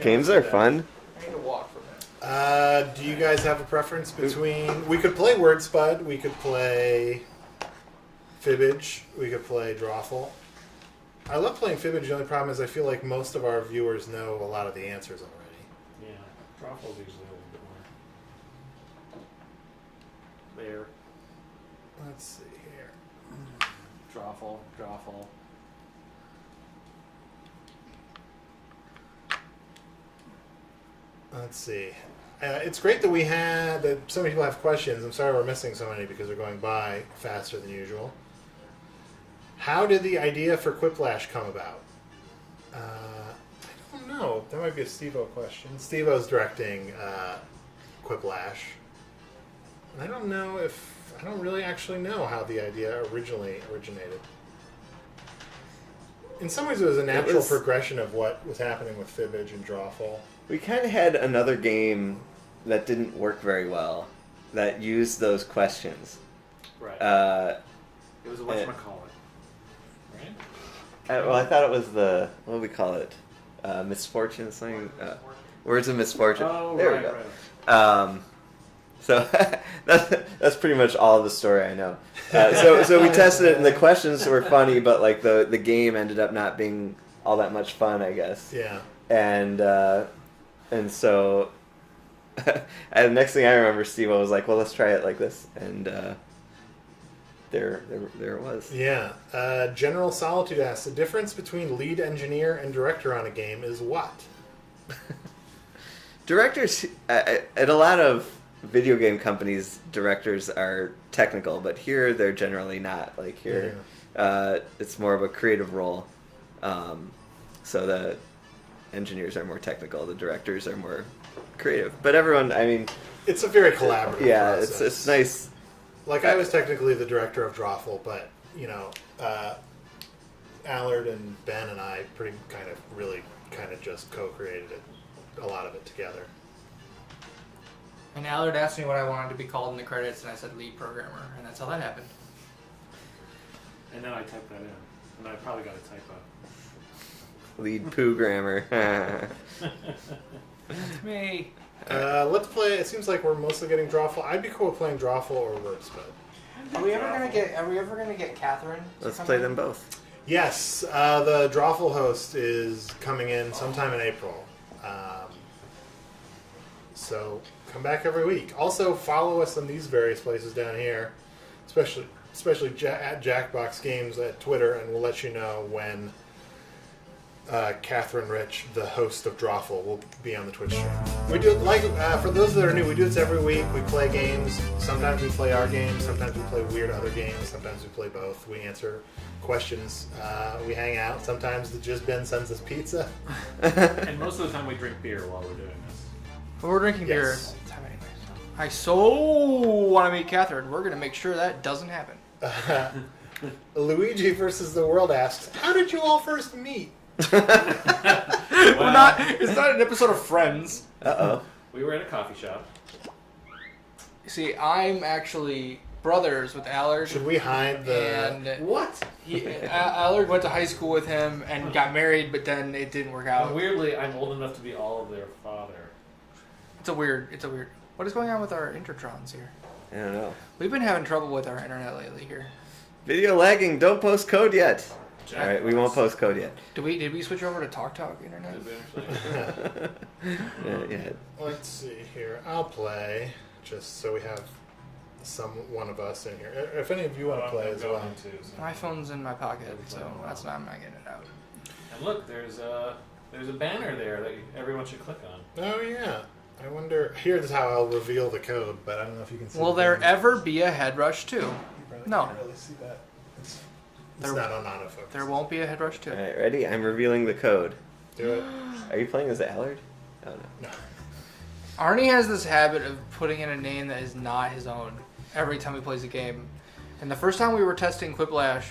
Games are fun. I need to walk for a minute. Do you guys have a preference between... We could play WordSpud, we could play Fibbage, we could play Drawful. I love playing Fibbage. The only problem is I feel like most of our viewers know a lot of the answers already. Yeah, Drawful's usually a little bit more. There. Let's see here. Drawful. Let's see. It's great that so many people have questions. I'm sorry we're missing so many because they're going by faster than usual. How did the idea for Quiplash come about? I don't know. That might be a Steve-O question. Steve-O's directing Quiplash. And I don't really actually know how the idea originally originated. In some ways, it was a natural progression of what was happening with Fibbage and Drawful. We kind of had another game that didn't work very well that used those questions. Right. It It was a whatchamacallit. Right? well, I thought it was what do we call it? Misfortune, something? Words of Misfortune. Oh, there right, we go. right. So that's pretty much all of the story I know. So we tested it, and the questions were funny, but like the game ended up not being all that much fun, I guess. Yeah. And so, and the next thing I remember, Steve was like, "Well, let's try it like this," and there it was. Yeah. General Solitude asks, the difference between lead engineer and director on a game is what? Directors at a lot of video game companies, directors are technical, but here they're generally not. Like here, it's more of a creative role. So the engineers are more technical, the directors are more creative. But everyone, I mean, It's a very collaborative process. it's nice. Like, I was technically the director of Drawful, but, Allard and Ben and I really just co-created it, a lot of it together. And Allard asked me what I wanted to be called in the credits, and I said lead programmer, and that's how that happened. And then I typed that in. And I probably got a typo. Lead poo grammar. It's me. Let's play. It seems like we're mostly getting Drawful. I'd be cool with playing Drawful or WordSpud. Are we ever gonna get Catherine? to Let's come play in? them both. Yes, the Drawful host is coming in sometime in April. So come back every week. Also, follow us on these various places down here, especially at Jackbox Games at Twitter, and we'll let you know when Catherine Rich, the host of Drawful, will be on the Twitch stream. We do it like for those that are new. We do this every week. We play games. Sometimes we play our games. Sometimes we play weird other games. Sometimes we play both. We answer questions. We hang out. Sometimes the Jizz Ben sends us pizza. And most of the time we drink beer while we're doing this. But we're drinking beer Yes. all the time anyway. So. I so want to meet Catherine. We're gonna make sure that doesn't happen. Luigi versus the World asks, "How did you all first meet?" We're not. It's not an episode of Friends. Uh-oh. We were at a coffee shop. See, I'm actually brothers with Allard. Should we hide the? And What? Allard went to high school with him and got married, but then it didn't work out. Weirdly, I'm old enough to be all of their father. It's a weird. What is going on with our Intertrons here? I don't know. We've been having trouble with our internet lately here. Video lagging. Don't post code yet. All right, we won't post code yet. Did we switch over to TalkTalk internet? Yeah. Let's see here. I'll play just so we have one of us in here. If any of you want to play as well. My phone's in my pocket, so that's not. I'm not getting it out. And look, there's a banner there that everyone should click on. Oh yeah. I wonder. Here's how I'll reveal the code, but I don't know if you can see. Will the there thing. ever be a Head Rush 2? You probably No. can't really see that. It's There- not on autofocus. There won't be a Head Rush All 2. right, ready? I'm revealing the code. Do it. Are you playing as Allard? Oh, no. No. Arnie has this habit of putting in a name that is not his own every time he plays a game. And the first time we were testing Quiplash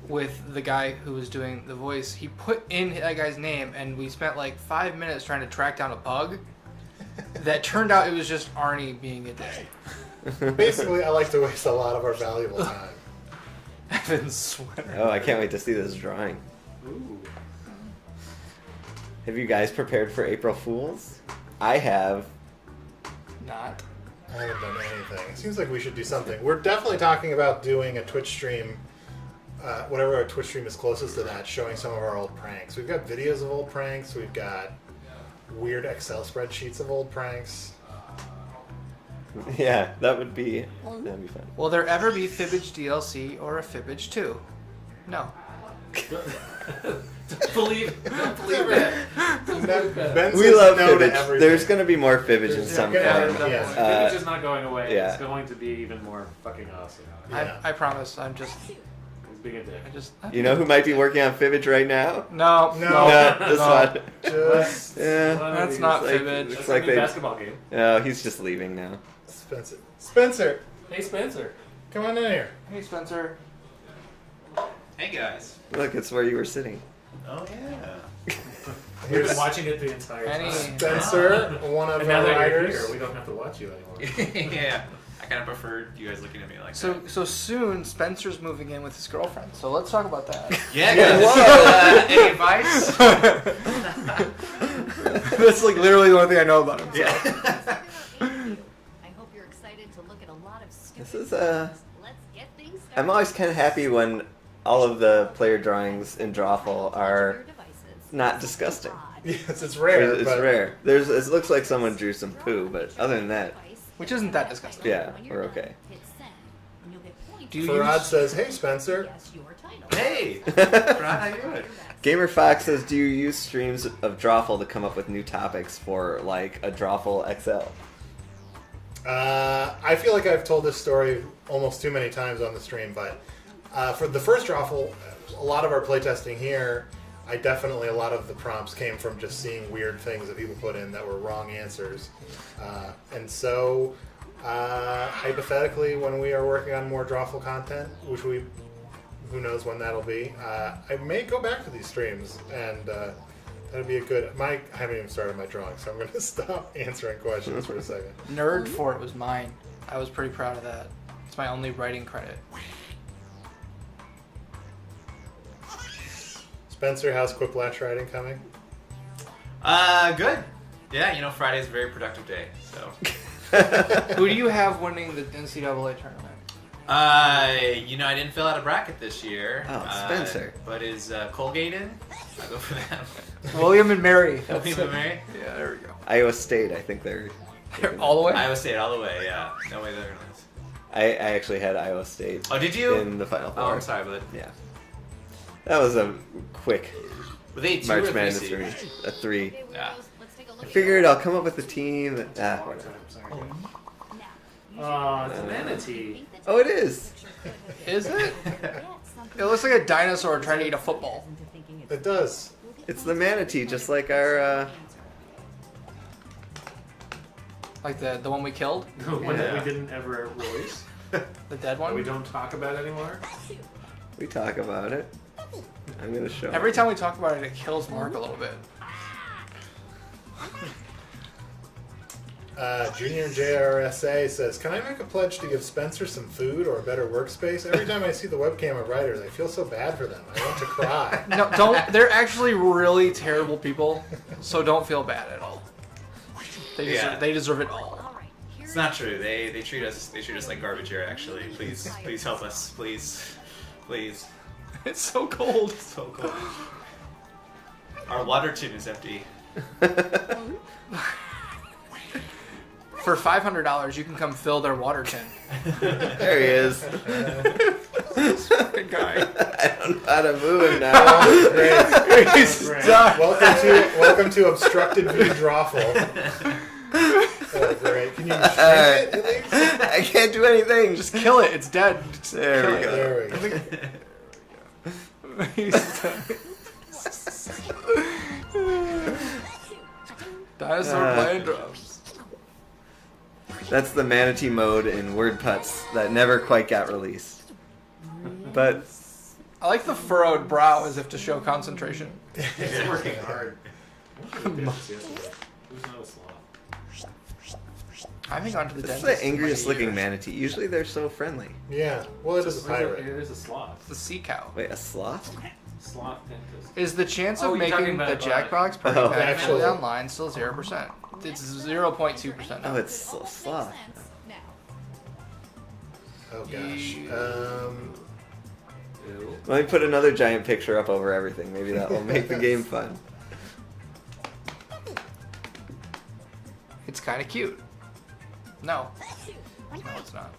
with the guy who was doing the voice, he put in that guy's name, and we spent like 5 minutes trying to track down a bug that turned out it was just Arnie being a dick. Basically, I like to waste a lot of our valuable time. Evan's sweater. Oh, I can't wait to see this drawing. Ooh. Have you guys prepared for April Fools? I have. Not. I haven't done anything. It seems like we should do something. We're definitely talking about doing a Twitch stream, whatever our Twitch stream is closest to that, showing some of our old pranks. We've got videos of old pranks. We've got weird Excel spreadsheets of old pranks. Yeah, that'd be fun. Will there ever be Fibbage DLC or a Fibbage 2? No. Don't believe it. Ben We says love no to Fibbage. everything. There's going to be more Fibbage in some Yeah, form. yeah. Fibbage is not going away. yeah. It's going to be even more fucking awesome. Yeah. I promise. I'm just. He's being a dick. You know who might be working on Fibbage right now? No. No. No, this no. one. Just Yeah. That's not like- Fibbage. That's It's a like new they. basketball game. No, he's just leaving now. Spencer. Spencer, Hey Spencer. come on in here. Hey, Spencer. Hey guys. Look, it's where you were sitting. Oh yeah. We've Here's been watching it the entire Any- time. Spencer, one of And now our that you're writers. here, we don't have to watch you anymore. Yeah. I kind of preferred you guys looking at me like So that. so soon, Spencer's moving in with his girlfriend. So let's talk about that. Yeah, Yeah, guys. whoa. Any advice? That's like literally the only thing I know about him. Yeah. I hope you're excited to look at a lot of stupid This is, things. Let's get things started. I'm always kind of happy when all of the player drawings in Drawful are Your devices. not disgusting. Yes, it's rare. It's but rare. It looks like someone drew some poo, but other than that, Which isn't that disgusting. yeah, we're okay. Hit send, and you'll get points. Do you Farad use- says, "Hey, Spencer." Guess your title. Hey. Brad, how you doing? Gamer Fox says, "Do you use streams of Drawful to come up with new topics for like a Drawful XL?" I feel like I've told this story almost too many times on the stream, but for the first Drawful, a lot of our playtesting here, a lot of the prompts came from just seeing weird things that people put in that were wrong answers. And so, hypothetically, when we are working on more Drawful content, which who knows when that'll be, I may go back to these streams, and that'd be a good... I haven't even started my drawing, so I'm going to stop answering questions for a second. Nerd for it was mine. I was pretty proud of that. It's my only writing credit. Spencer, how's Quiplash writing coming? Good. Yeah, you know, Friday's a very productive day, so. Who do you have winning the NCAA tournament? You know, I didn't fill out a bracket this year. Oh, Spencer. But is Colgate in? I'll go for that. William and Mary. William and Mary? Yeah, there we go. Iowa State, I think they're All the way? Iowa State all the way, yeah. No way they're gonna lose. I actually had Iowa State Oh, did you? in the Final Four. Oh, I'm sorry, but Yeah, that was a quick were they 2 March or 3 Madness seeds? for me. A 3. Okay, Yeah. weirdos, let's take a look I figured I'll come up with a team that. Whatever. Oh, it's a manatee. Oh, it is. Is it? It looks like a dinosaur trying to eat a football. It does. It's the manatee, just like our. Like the one we killed? The one that Yeah. we didn't ever release. The dead That we one? don't talk about anymore. We talk about it. I'm gonna show. Every time we talk about it, it kills Mark a little bit. Junior JRSA says, "Can I make a pledge to give Spencer some food or a better workspace? Every time I see the webcam of writers, I feel so bad for them. I want to cry." No, don't. They're actually really terrible people, so don't feel bad at all. They deserve it all. All right, here It's not true. They treat us like garbage here. Actually, please help us. Please. It's so cold. So cold. Our water tin is empty. For $500, you can come fill their water tin. There he is. Good guy. I don't know how to move him now. Great. He's Great. done. Welcome to obstructed view drawful. Oh, great. Can you shrink it at least? I can't do anything. Just kill it. It's dead. Just There kill we it. go. There we go. He's done. Dinosaur playing drums. That's the manatee mode in WordPuts that never quite got released. But I like the furrowed brow as if to show concentration. He's working hard. Who's not a sloth? I haven't gone to the this is dentist. the angriest in looking years. manatee. Usually they're so friendly. Yeah. Well, it is a pirate. It is a sloth. The sea cow. Wait, a sloth? Sloth dentist. Is the chance Oh, of you're talking making the about, Jackbox party Oh. pack Actually. online still 0%? It's 0.2% now. Oh, it's a sloth. now. Oh gosh. Ew. Let me put another giant picture up over everything. Maybe that will make the game fun. It's kind of cute. No. No, it's not.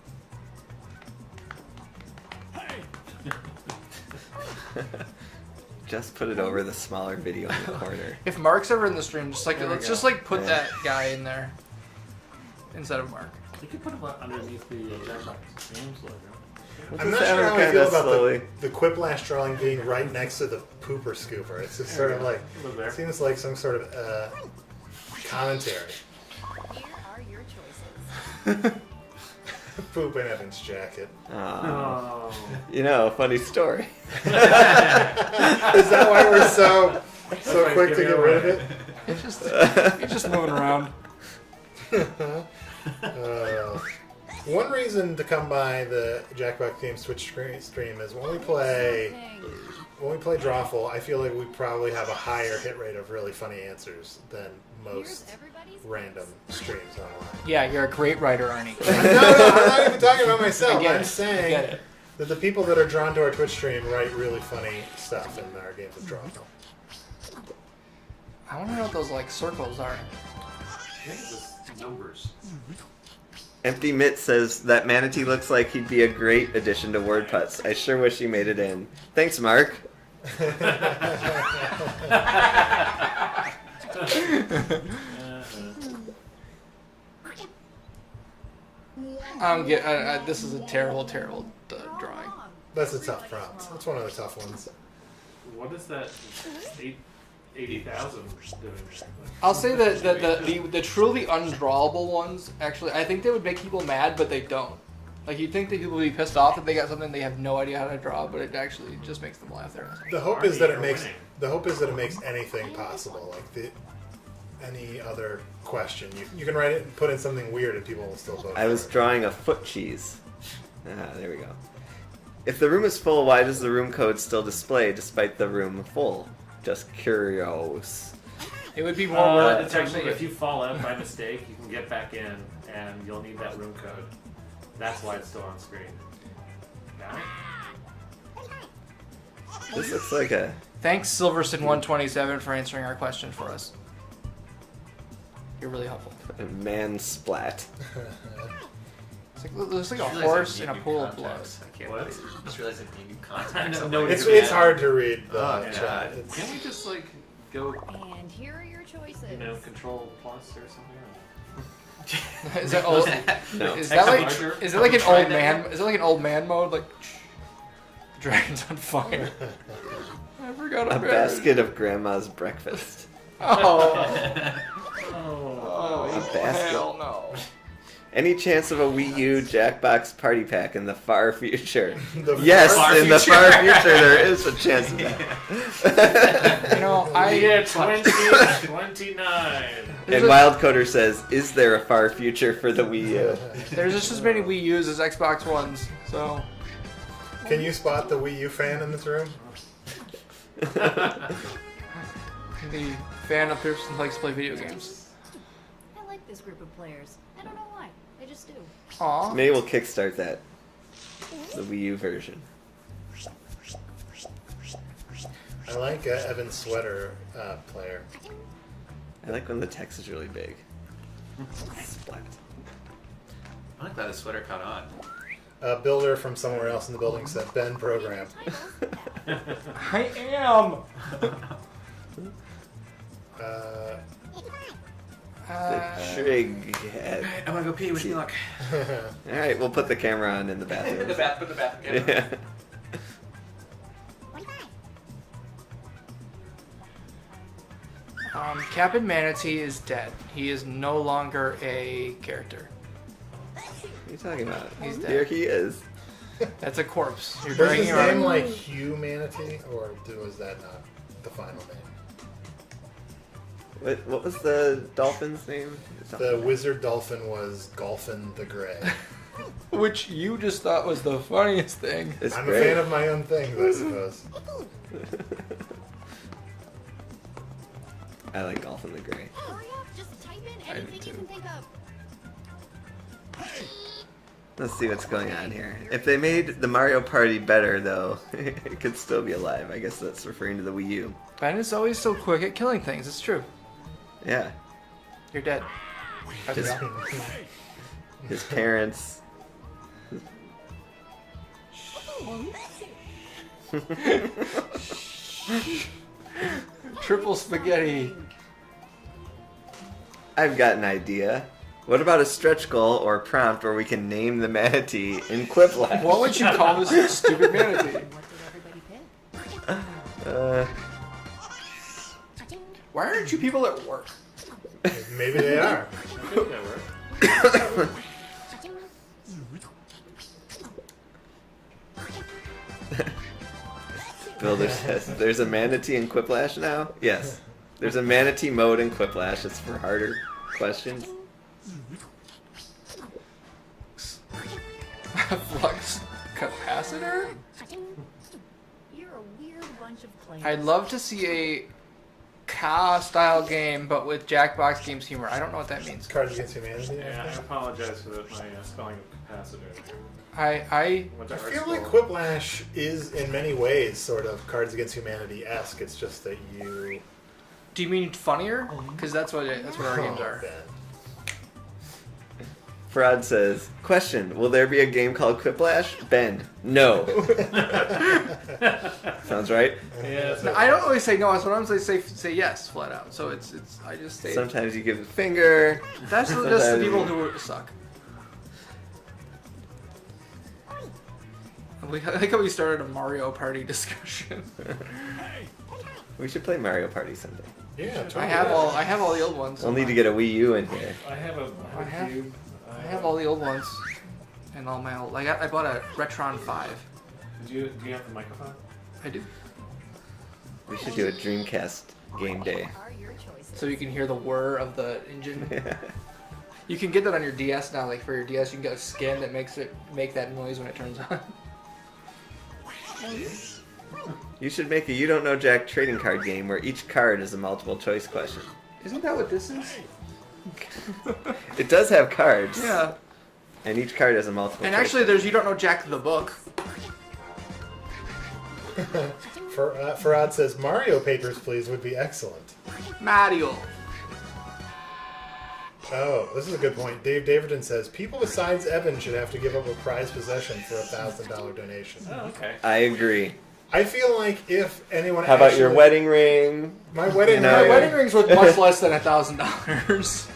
Just put it over the smaller video in the corner. If Mark's ever in the stream, just like There we let's go. just like put Yeah. that guy in there instead of Mark. You could put him underneath the Jackbox Games logo. I'm not Just sure how I kinda feel about slowly. the Quiplash drawing being right next to the pooper scooper. It's just sort of like, Look there. it seems like some sort of commentary. Here are your choices. Poop in Evan's jacket. Aw. Oh. You know, funny story. Is that why we're so why quick it's to get giving rid of away. it? It's just he's just moving around. One reason to come by the Jackbox Games Twitch stream is when we play Drawful, I feel like we probably have a higher hit rate of really funny answers than most random streams online. Yeah, you're a great writer, Arnie. No, I'm not even talking about myself. I get I'm it. I saying get it. that the people that are drawn to our Twitch stream write really funny stuff in our games of Drawful. I want to know what those like circles are. I think it's just numbers. Empty Mitt says that manatee looks like he'd be a great addition to WordPuts. I sure wish he made it in. Thanks, Mark. This is a terrible drawing. That's a tough prompt. That's one of the tough ones. What is that? 80,000 doing? I'll say that the truly undrawable ones, actually, I think they would make people mad, but they don't. Like, you'd think that people would be pissed off if they got something they have no idea how to draw, but it actually just makes them laugh. The hope is that it Arnie, makes you're winning. anything possible. Like any other question, you can write it and put in something weird, and people will still vote. I was for it. drawing a foot cheese. There we go. If the room is full, why does the room code still display despite the room full? Just curious. It would be more work. It's actually, if you fall out by mistake, you can get back in, and you'll need that room code. That's why it's still on screen. Now? This looks like a... Thanks, Silverson127, for answering our question for us. You're really helpful. a man splat. It looks like a Just realized horse I in a need new pool of blood. contacts. I can't What? believe it. Just realized I need new contacts. No, I'm no, like, It's hard to read the Oh, chat. God. It's, Can we just like go? And here are your choices. You know, Control Plus or something. Is that old? No. Is that like? Larger? Is it like an Have you old tried that man? Is it like an old man mode? Like, dragon's on fire. I forgot A about it. basket of grandma's breakfast. Oh. A basket. Hell no. Any chance of a Wii U Jackbox Party Pack in the far future? The Yes, far in the future. far future there is a chance of that. You know, Yeah, 2029. And Wildcoder says, is there a far future for the Wii U? there's just as many Wii U's as Xbox Ones, so Can you spot the Wii U fan in this room? the fan of person likes to play video games. I like this group of players. I don't know why. I just do. Aw. Maybe we'll kickstart that. The Wii U version. I like Evan's sweater player. I like when the text is really big. Splat. I'm glad the sweater caught on. A builder from somewhere else in the building said Ben program. I am. Trig. I'm gonna go pee. Wish me luck. Alright, we'll put the camera on in the Put bathroom. the bathroom camera. Yeah. Captain Manatee is dead. He is no longer a character. What are you talking about? He's dead. Here he is. That's a corpse. You're Was dragging his him name around. like Humanity, or was that not the final name? What was the dolphin's name? The wizard dolphin was Golfin the Grey. Which you just thought was the funniest thing. It's I'm great. a fan of my own things, I suppose. I like Golfin the Grey. Hurry up, just type in I do anything you too. can think of. Let's see what's going on here. If they made the Mario Party better, though, it could still be alive. I guess that's referring to the Wii U. Ben is always so quick at killing things. It's true. Yeah. You're dead. His, his parents. Triple spaghetti. I've got an idea. What about a stretch goal or prompt where we can name the manatee in Quiplash? What would you call this stupid manatee? What did everybody pick? Uh, Why aren't you people at work? Maybe they are. I think that worked. Builder says, there's a manatee in Quiplash now? Yes. There's a manatee mode in Quiplash. It's for harder questions. Flux capacitor? You're a weird bunch of players. I'd love to see a Ka-style game, but with Jackbox Games humor. I don't know what that means. Cards Against Humanity. Yeah, I apologize for my spelling of capacitor. I What's I that feel like spell? Quiplash is, in many ways, sort of Cards Against Humanity-esque. It's just that you... do you mean funnier? Because that's what our games Oh, are. Ben. Farad says, question, will there be a game called Quiplash? Ben, no. Sounds right? Yeah, No, I don't always say no. Sometimes I say yes flat out. So it's I just say Sometimes you give the finger. that's the sometimes- people who suck. I like how we started a Mario Party discussion. We should play Mario Party someday. Yeah, totally. I have all the old ones. We'll need to get a Wii U in here. I have a cube. I have all the old ones, and all my old. I bought a Retron 5. Do you have the microphone? I do, We should do a Dreamcast game day. What are your choices? so you can hear the whir of the engine. You can get that on your DS now. Like for your DS, you can get a skin that makes it make that noise when it turns on. You should make a You Don't Know Jack trading card game where each card is a multiple choice question. Isn't that what this is? It does have cards. Yeah. And each card has a multiple And choice. actually, there's You Don't Know Jack the book. Farad says, Mario Papers, Please would be excellent. Mario. Oh, this is a good point. Dave Davidson says, people besides Evan should have to give up a prized possession for a $1,000 donation. Oh, okay. I agree. I feel like if anyone How about your actually- wedding ring? My wedding You know, My ring. wedding ring's worth much less than $1,000.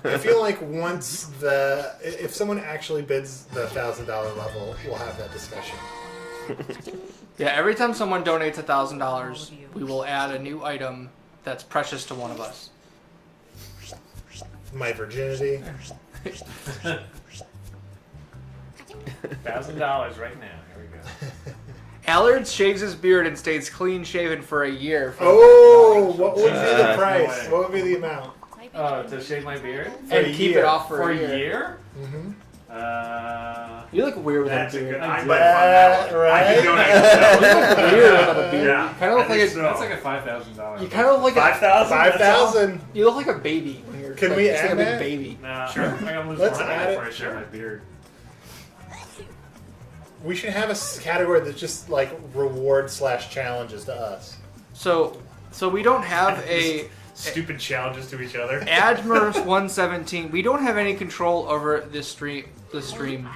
I feel like once if someone actually bids the $1,000 level, we'll have that discussion. Yeah, every time someone donates $1,000, we will add a new item that's precious to one of us. My virginity. $1,000 right now. Here we go. Allard shaves his beard and stays clean shaven for a year. For Oh, what would be the no price? way. What would be the amount? To shave my beard and a keep year. it off for for a a year. year. Mm-hmm. You look weird with a That's a beard. good. I do. might fund that one. I Right? can donate that one. Weird with a beard. Yeah. You kind of look I like think a. so. That's like a $5,000. You kind of look like a. 5,000. 5,000. You look like a baby when you're. Can like, we just like add a big that? baby? Nah, Sure. I gotta lose Let's more add before it. I shave my beard. We should have a category that's just like reward/challenges to us. So we don't have a Stupid challenges to each other. Admir 117. We don't have any control over this stream. The stream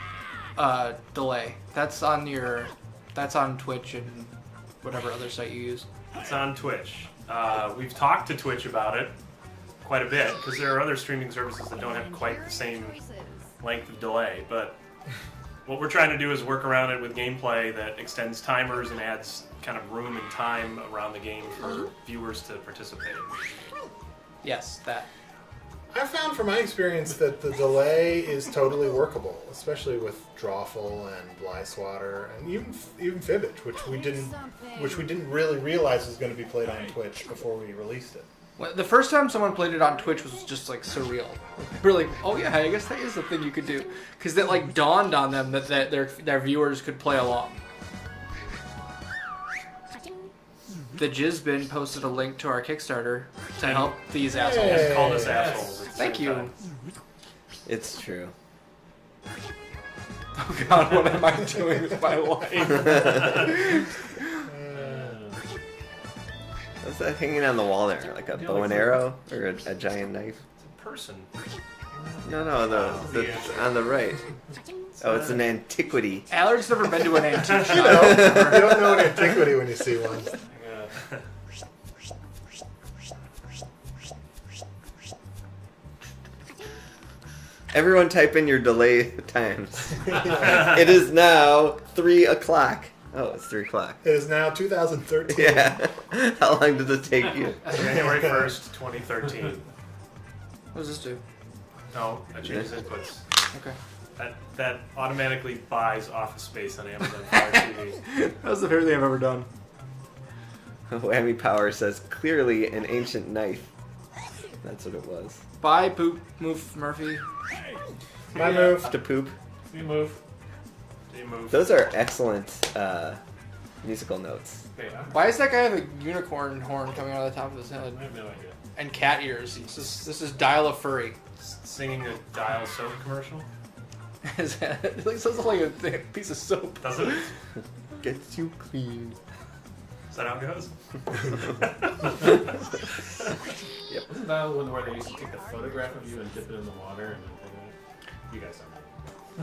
delay. That's on your. That's on Twitch and whatever other site you use. It's on Twitch. We've talked to Twitch about it quite a bit because there are other streaming services that don't have quite the same length of delay. But what we're trying to do is work around it with gameplay that extends timers and adds kind of room and time around the game for viewers to participate. Yes, that. I found from my experience that the delay is totally workable, especially with Drawful and Blyswatter and even Fibbage, which we didn't really realize was going to be played on Twitch before we released it. Well, the first time someone played it on Twitch was just like surreal. We're like, oh yeah, I guess that is the thing you could do, because it like dawned on them that their viewers could play along. The Jizzbin posted a link to our Kickstarter to help these assholes. And called us assholes. At the Thank same you. time. It's true. Oh god, what am I doing with my life? What's that hanging on the wall there? Like a bow and arrow or a giant knife? It's a person. No, the on the right. Oh, it's an antiquity. Allard's never been to an antique shop. You don't know an antiquity when you see one. Everyone type in your delay times. It is now 3 o'clock. Oh, it's 3 o'clock. It is now 2013. Yeah. How long does it take you? January 1st, 2013. What does this do? No, I changed inputs. Okay. That automatically buys office space on Amazon Fire TV. That was the favorite thing I've ever done. Whammy Power says clearly an ancient knife. That's what it was. Bye, Poop Move Murphy. My move. To poop. We move. Do you move? Those are excellent musical notes. Okay, Why does that guy have a unicorn horn coming out of the top of his head? I have no idea. And cat ears. This is Dial of Furry. Singing a Dial soap commercial? Is that, it like, sounds like a piece of soap. Does it? Gets you clean. Is that how it goes? Wasn't that the one where they used to take a photograph of you and dip it in the water and then take it? You guys don't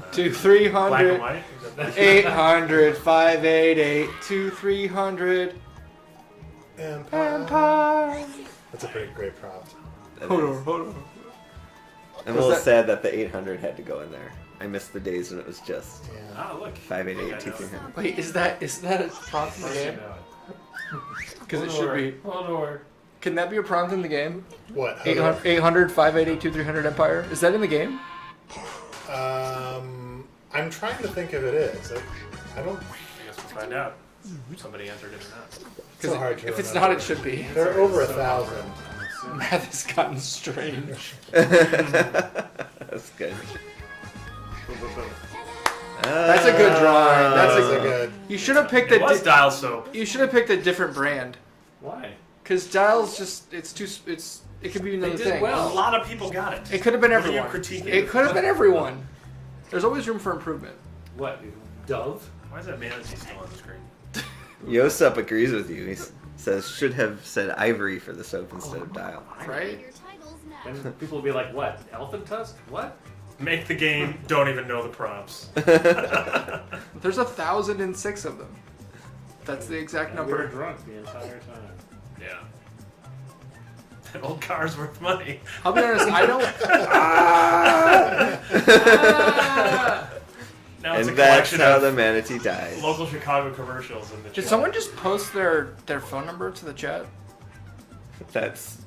know. To Black 300, and white? Is that 800, 588, 300. Empire. That's a pretty great prop. Hold on. I'm a Was little that- sad that the 800 had to go in there. I missed the days when it was just Yeah. Oh, look. 588 2300. Wait, is that a prompt in the game? Because it should be. Hodor. Can that be a prompt in the game? What? 800, 588, 2300 Empire. Is that in the game? I'm trying to think if it is. I don't. I guess we'll find out. If somebody entered it or not. It's so hard to If it's remember. not, it should be. They're over 1,000. Math has gotten strange. That's good. That's a good drawing. That's Those a are good. You should have picked It was Dial soap. You should have picked a different brand. Why? Because Dial's just it could be another thing. A lot of people got it. It could have been What are you everyone. critiquing? It could have been everyone. There's always room for improvement. What? Dove? Why is that manatee still on the screen? Yosup agrees with you. He says should have said ivory for the soap instead of dial. Right? Your titles now. And people will be like, what? Elephant tusk? What? Make the game, don't even know the prompts. There's 1,006 of them. That's the exact And we were number. drunk the entire time. Yeah. That old car's worth money. I'll be honest, I don't. Now it's And a that's collection how of the manatee dies. local Chicago commercials in the Did chat. someone just post their phone number to the chat? That's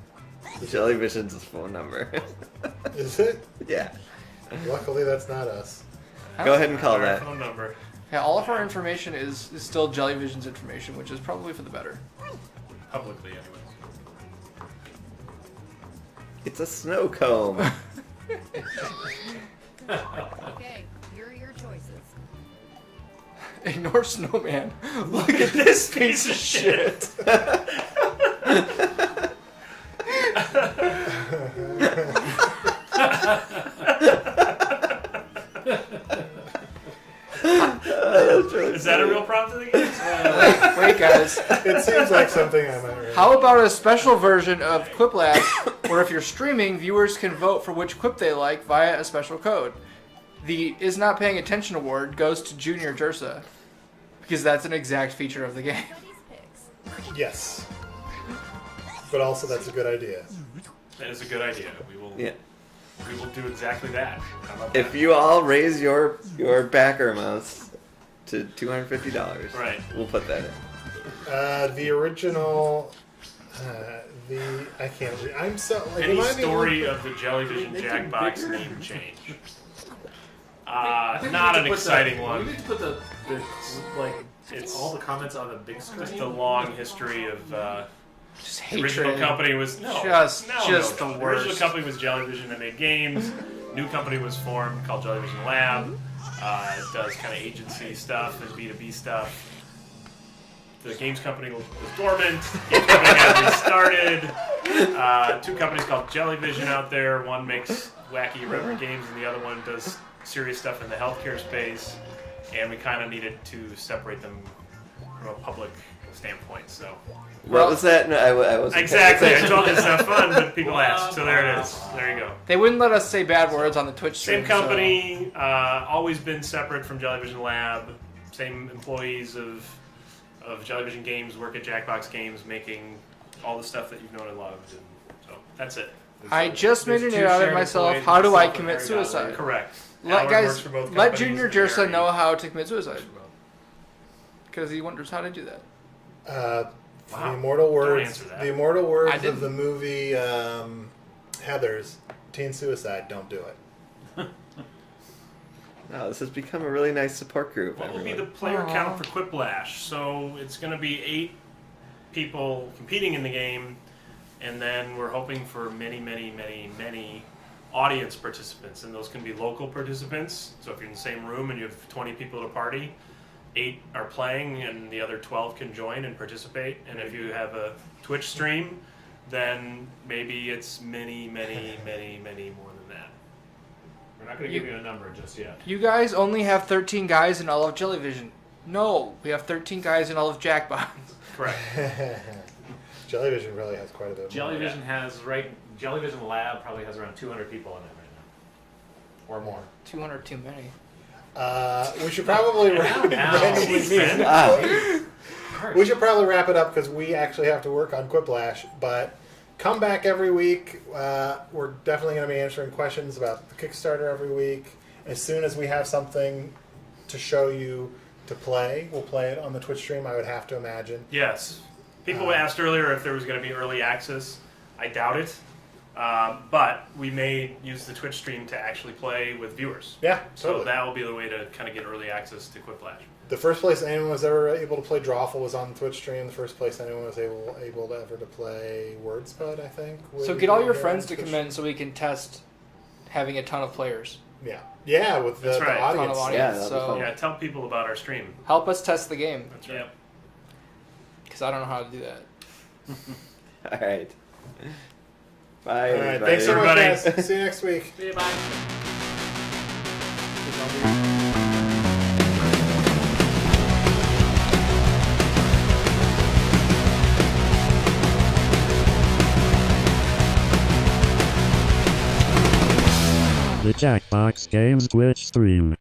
Jellyvision's phone number. Is it? Yeah. Luckily, that's not us. Go ahead and call Our that. phone number. Yeah, all of our information is still Jellyvision's information, which is probably for the better. Publicly, anyways. It's a snow comb. Okay, your choices. Ignore Snowman. Look at this piece of shit. Is that a real prompt of the game? Wait, guys. It seems like something I might read. How about a special version of Quiplash where if you're streaming, viewers can vote for which quip they like via a special code? The Is Not Paying Attention award goes to Junior Jersa. Because that's an exact feature of the game. Buddy's picks. Yes. But also, that's a good idea. That is a good idea. We will do exactly that. How about If that? you all raise your backer amounts to $250, Right. we'll put that in. The original. I can't read. I'm so. Like, Any am I the story only- of the Jellyvision Make it Jackbox bigger? name change? I think we Not need an to put exciting the, one. We need to put the like It's all the comments on the big screen. Just the long history of Just the original hatred. company was Just the The original worst. company was Jellyvision that made games. New company was formed called Jellyvision Lab. It does kind of agency stuff and B2B stuff. The games company was dormant. The games company had restarted. Two companies called Jellyvision out there. One makes wacky irreverent games, and the other one does serious stuff in the healthcare space. And we kind of needed to separate them from a public standpoint. So What was that? No, I wasn't. exactly, I told you it's not fun, but people asked, so there it is. There you go. They wouldn't let us say bad words on the Twitch Same stream. company, always been separate from Jellyvision Lab. Same employees of Jellyvision Games work at Jackbox Games, making all the stuff that you've known and loved. And so that's it. So I just made There's an two out of shared myself. employees, How do I myself and commit Harry suicide? Dowling. Correct. Let Howard guys, works for both let companies, Junior and Jersa Harry- know how to commit suicide. Because he wonders how to do that. Wow. The immortal Don't words. answer that. The immortal words I of didn't. the movie Heathers. Teen suicide. Don't do it. No, this has become a really nice support group. What will be everyone. the player Aw. count for Quiplash? So it's going to be 8 people competing in the game, and then we're hoping for many, many, many, many audience participants, and those can be local participants. So if you're in the same room and you have 20 people at a party, 8 are playing, and the other 12 can join and participate. And if you have a Twitch stream, then maybe it's many, many, many, many more than that. We're not going to give you a number just yet. You guys only have 13 guys in all of Jellyvision. No, we have 13 guys in all of Jackbox. Correct. Jellyvision really has quite a bit. more. Jellyvision Jellyvision Lab probably has around 200 people in it right now, or more. 200 too many. We should probably we should probably wrap it up because we actually have to work on Quiplash. But come back every week. We're definitely going to be answering questions about the Kickstarter every week. As soon as we have something to show you to play, we'll play it on the Twitch stream. I would have to imagine. Yes. People asked earlier if there was going to be early access. I doubt it. But we may use the Twitch stream to actually play with viewers. Yeah, So totally. that will be the way to kind of get early access to Quiplash. The first place anyone was ever able to play Drawful was on the Twitch stream. The first place anyone was able to ever to play Wordspud, I think. So get all your friends to come in so we can test having a ton of players. Yeah, with the, That's right. the Ton audience. of audience. Yeah, that'll be so fun. Yeah, tell people about our stream. help us test the game. That's right. Because I don't know how to do that. All right. Bye. All right, everybody. thanks so much, Everybody. guys. See you next week. See you, bye. The Jackbox Games Twitch stream.